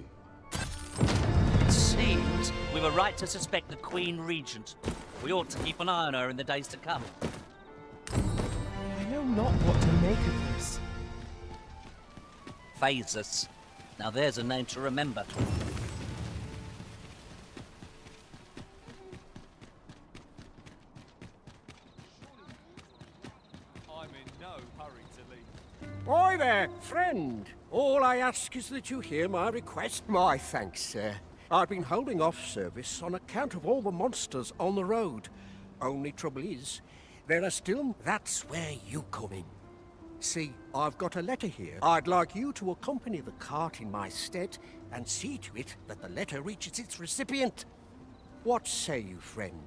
It seems we were right to suspect the Queen Regent. We ought to keep an eye on her in the days to come. I know not what to make of this. Phases. Now there's a name to remember. I'm in no hurry to leave. Hi there, friend. All I ask is that you hear my request. My thanks, sir. I've been holding off service on account of all the monsters on the road. Only trouble is, there are still... That's where you come in. See, I've got a letter here. I'd like you to accompany the cart in my stead and see to it that the letter reaches its recipient. What say you, friend?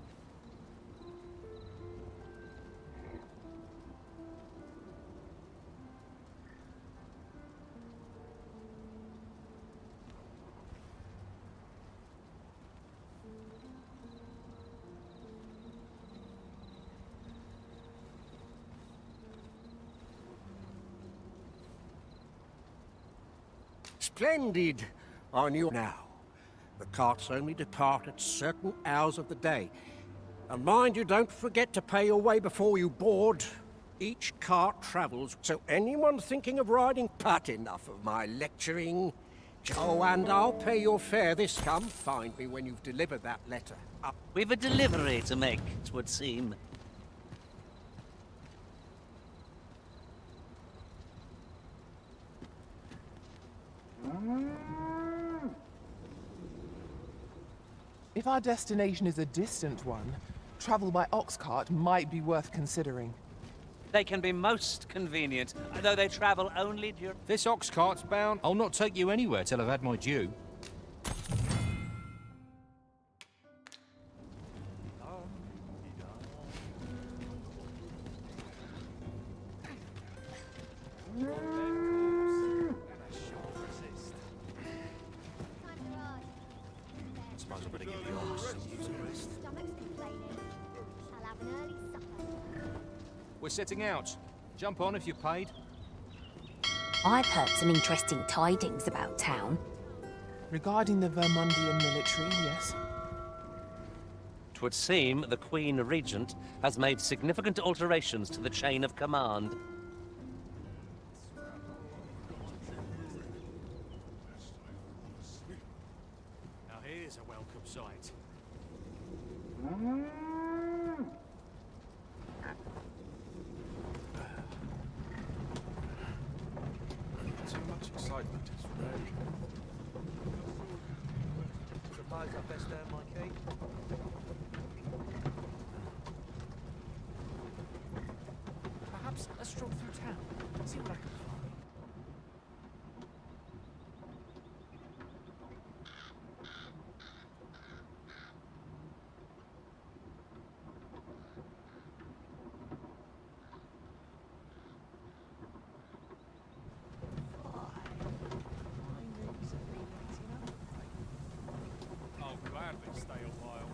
Splendid! I knew now. The carts only depart at certain hours of the day. And mind you, don't forget to pay your way before you board. Each cart travels, so anyone thinking of riding, pat enough of my lecturing. Oh, and I'll pay your fare this come. Find me when you've delivered that letter. We've a delivery to make, it would seem. If our destination is a distant one, travel by ox cart might be worth considering. They can be most convenient, though they travel only during... This ox cart's bound. I'll not take you anywhere till I've had my due. Suppose I better give you a rest. Stomach's complaining. I'll have an early supper. We're setting out. Jump on if you're paid. I've heard some interesting tidings about town. Regarding the Vermundian military, yes. It would seem the Queen Regent has made significant alterations to the chain of command. Now here's a welcome sight. Too much excitement is rare. Suppose I best earn my keep. Perhaps a stroll through town. See what I can find. I'll gladly stay a while.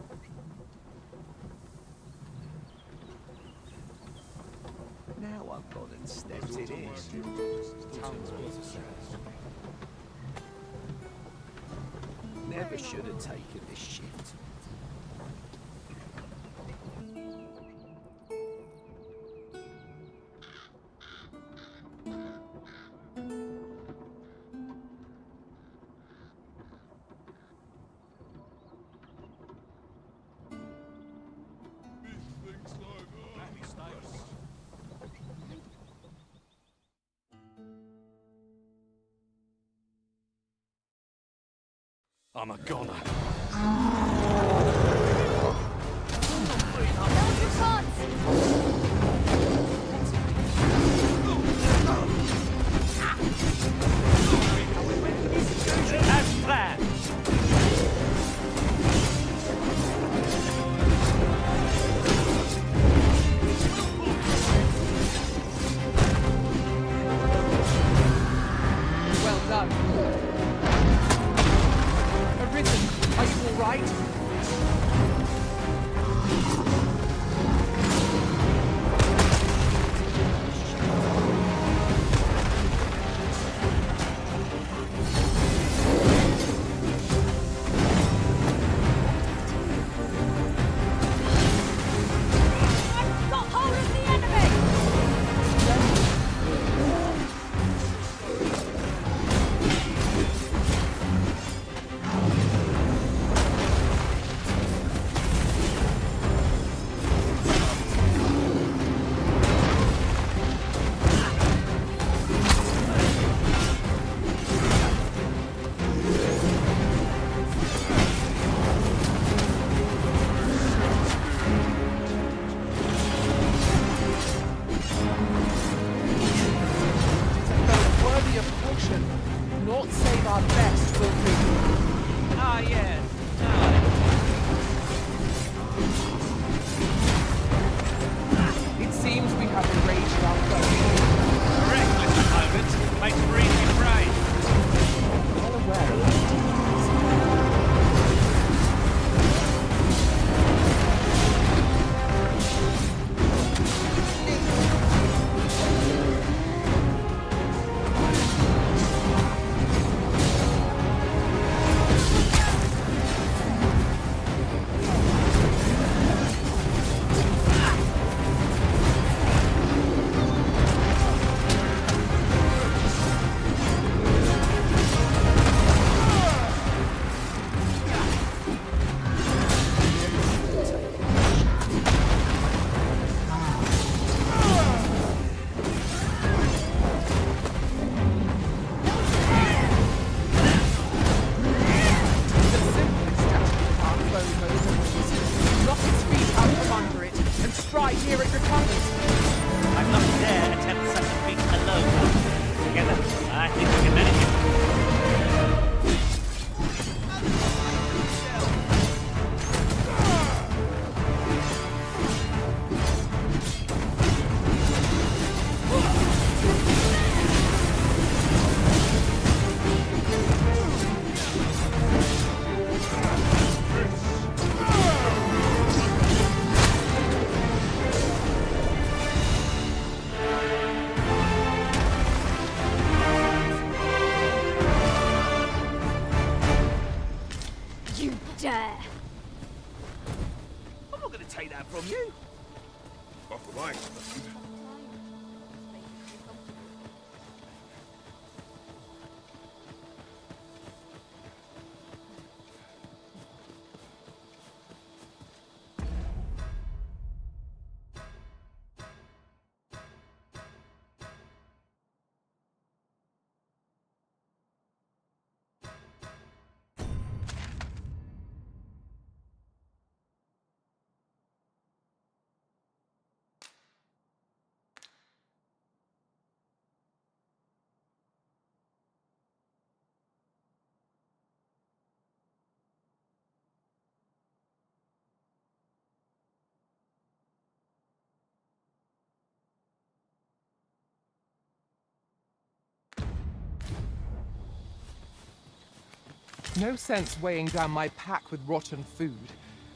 Now I've got it stepped it is. Never should have taken this shift. I'm a goner. As planned! Well done. Arisen, are you all right? Got hold of the enemy! dare? I'm not going to take that from you. Off the mic, husband. No sense weighing down my pack with rotten food.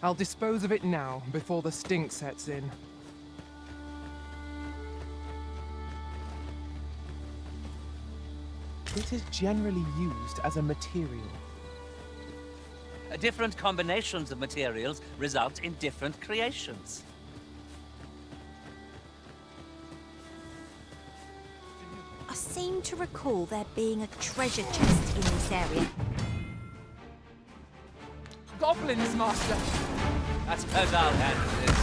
I'll dispose of it now, before the stink sets in. It is generally used as a material. Different combinations of materials result in different creations. I seem to recall there being a treasure chest in this area. Goblins, Master! I suppose I'll handle this.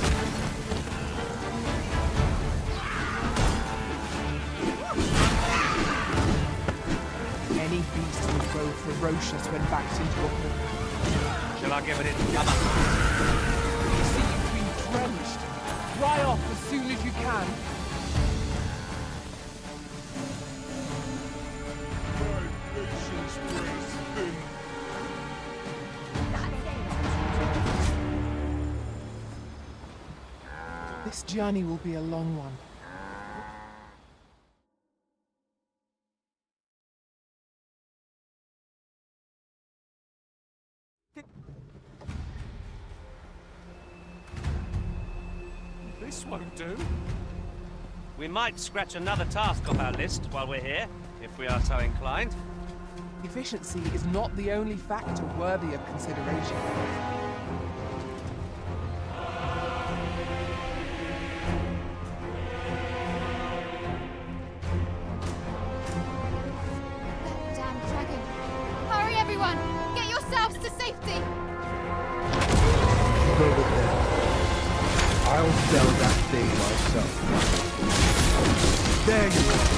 Any beast will grow ferocious when backed into a corner. Shall I give it its cover? You see, you've been drenched. Dry off as soon as you can. This journey will be a long one. This won't do. We might scratch another task off our list while we're here, if we are so inclined. Efficiency is not the only factor worthy of consideration. Damn dragon. Hurry, everyone! Get yourselves to safety! Go with them. I'll sell that thing myself. There you are.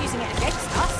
Using it against us.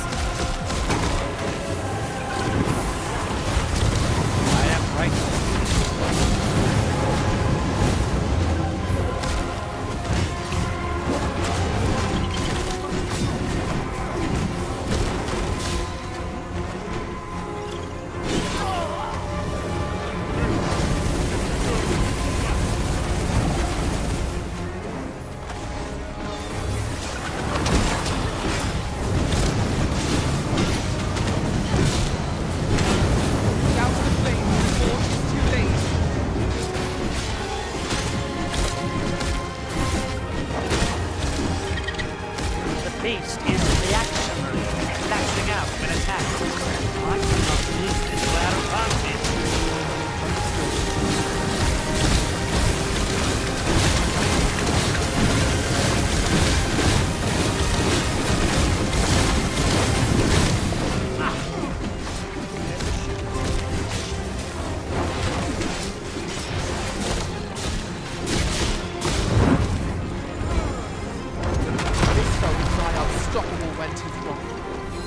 is gone.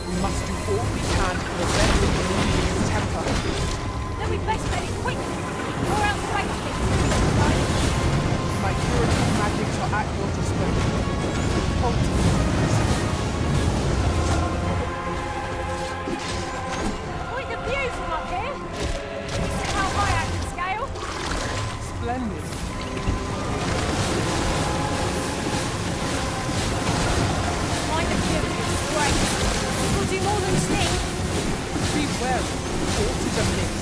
We must do all we can to prevent him from losing his temper. Then we'd best get it quick, or else wait a bit. My curative magics are at your disposal. Hold Quite the view from up here. This is how my act scale. Splendid. Find the view is great. We'll do more than sneak. Be wary. Aught is amiss.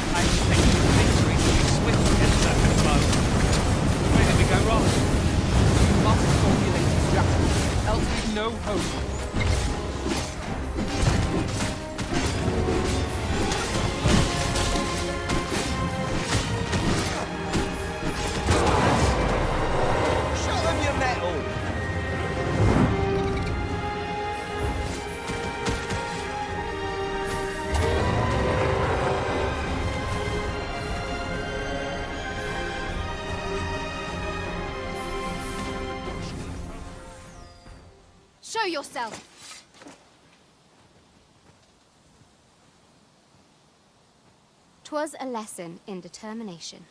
I expected the victory to be swift against that foe. Where did we go wrong? We must formulate a strategy, else we've no hope. Show them your metal! Show yourself. 'Twas a lesson in determination.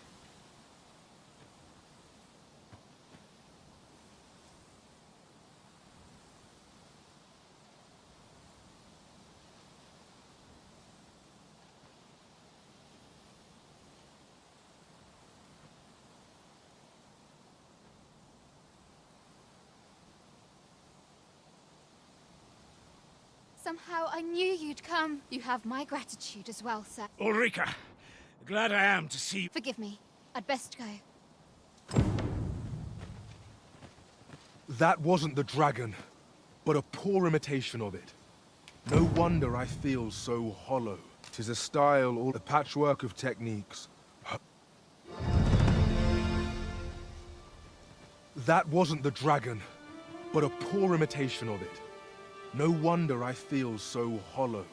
Somehow I knew you'd come. You have my gratitude as well, sir. Ulrika, glad I am to see... Forgive me. I'd best go. That wasn't the dragon, but a poor imitation of it. No wonder I feel so hollow. 'Tis a style, or a patchwork of techniques. That wasn't the dragon, but a poor imitation of it. No wonder I feel so hollow.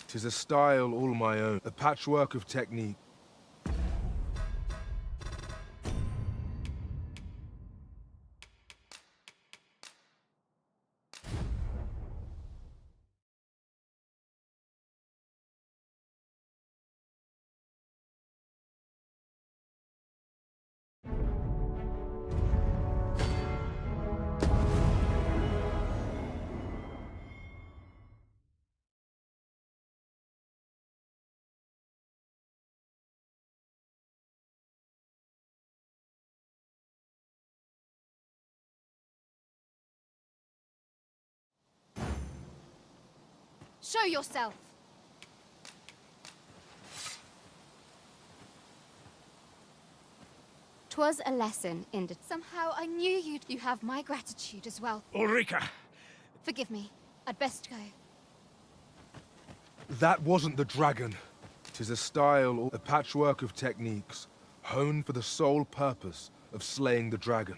Tis a style all my own, a patchwork of technique. Show yourself. Twas a lesson in Somehow I knew you'd... You have my gratitude as well. Ulrika! Forgive me. I'd best go. That wasn't the dragon. 'Tis a style, a patchwork of techniques, honed for the sole purpose of slaying the dragon.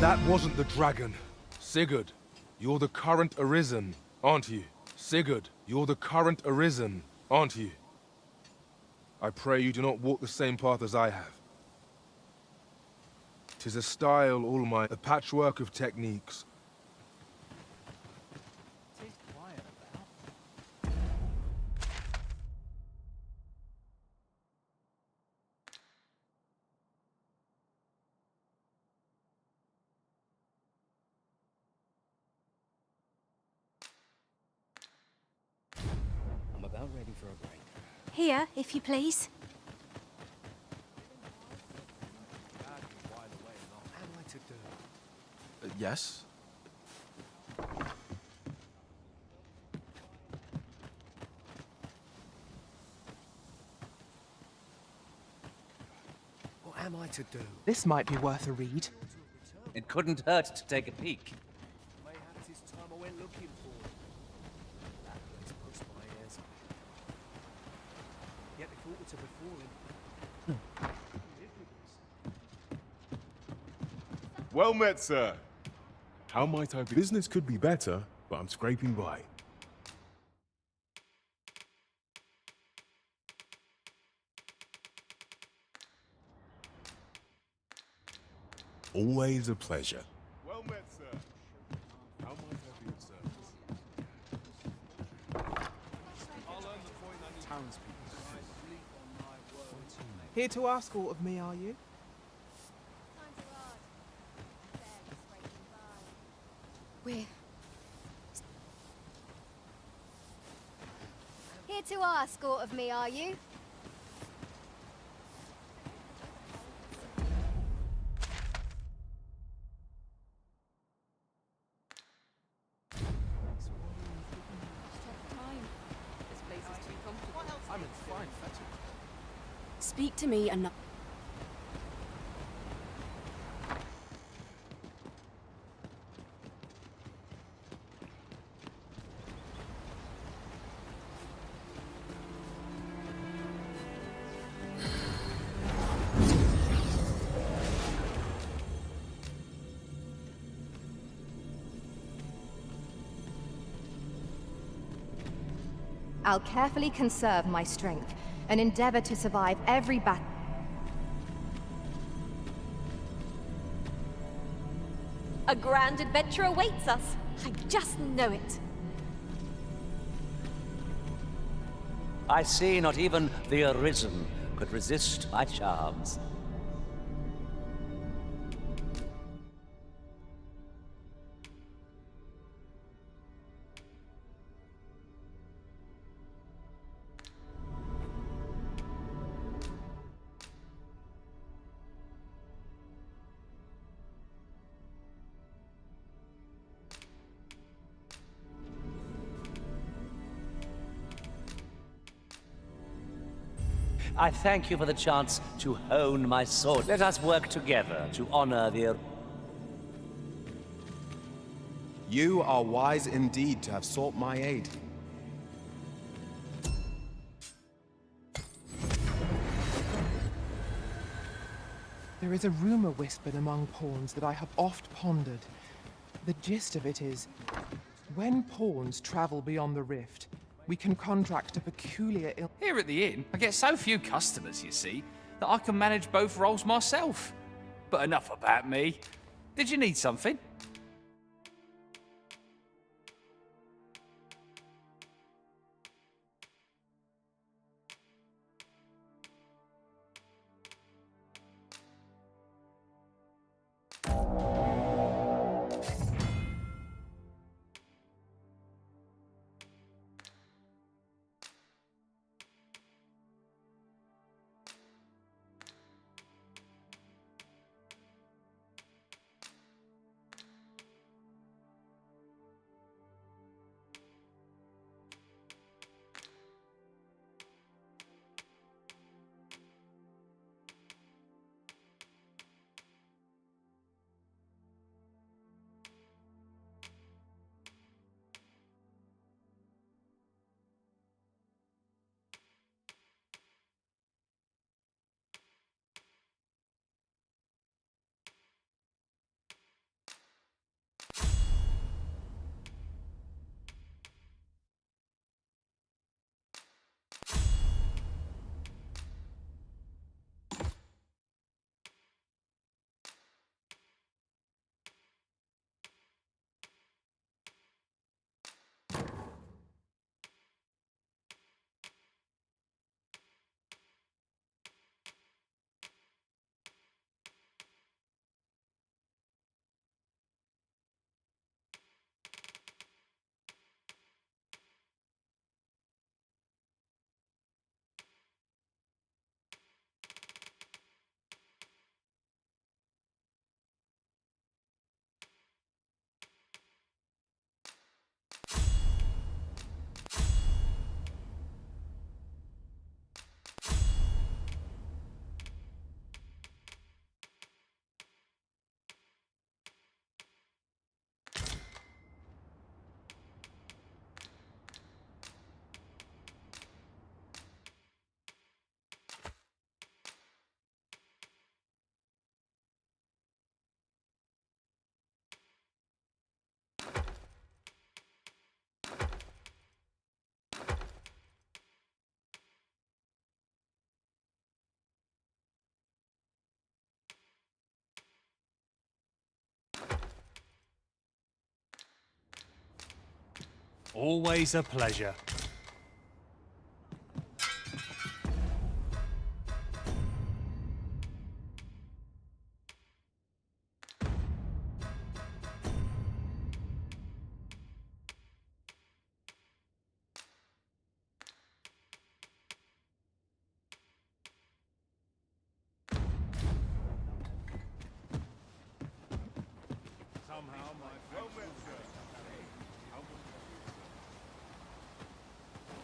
That wasn't the dragon. Sigurd, you're the current Arisen, aren't you? Sigurd, you're the current Arisen, aren't you? I pray you do not walk the same path as I have. 'Tis a style all mine, a patchwork of techniques. I'm about ready for a break. Here, if you please. Yes? What am I to do? This might be worth a read. It couldn't hurt to take a peek. Mayhap 'tis time I went looking for it. That place pushed my ears. Yet they thought to before him. Well met, sir. How might I be? Business could be better, but I'm scraping by. Always a pleasure. Well met, sir. How might I be of service? I'll earn the point I need. Townspeople. Here to ask aught of me, are you? We're here to ask aught of me, are you? I'm in fine fettle. Speak to me and... I'll carefully conserve my strength and endeavor to survive every battle. A grand adventure awaits us. I just know it. I see not even the Arisen could resist my charms. I thank you for the chance to hone my sword. Let us work together to honor the... You are wise indeed to have sought my aid. There is a rumor whispered among pawns that I have oft pondered. The gist of it is, when pawns travel beyond the rift, we can contract a peculiar ill... Here at the inn, I get so few customers, you see, that I can manage both roles myself. But enough about me. Did you need something? Always a pleasure.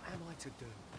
What am I to do?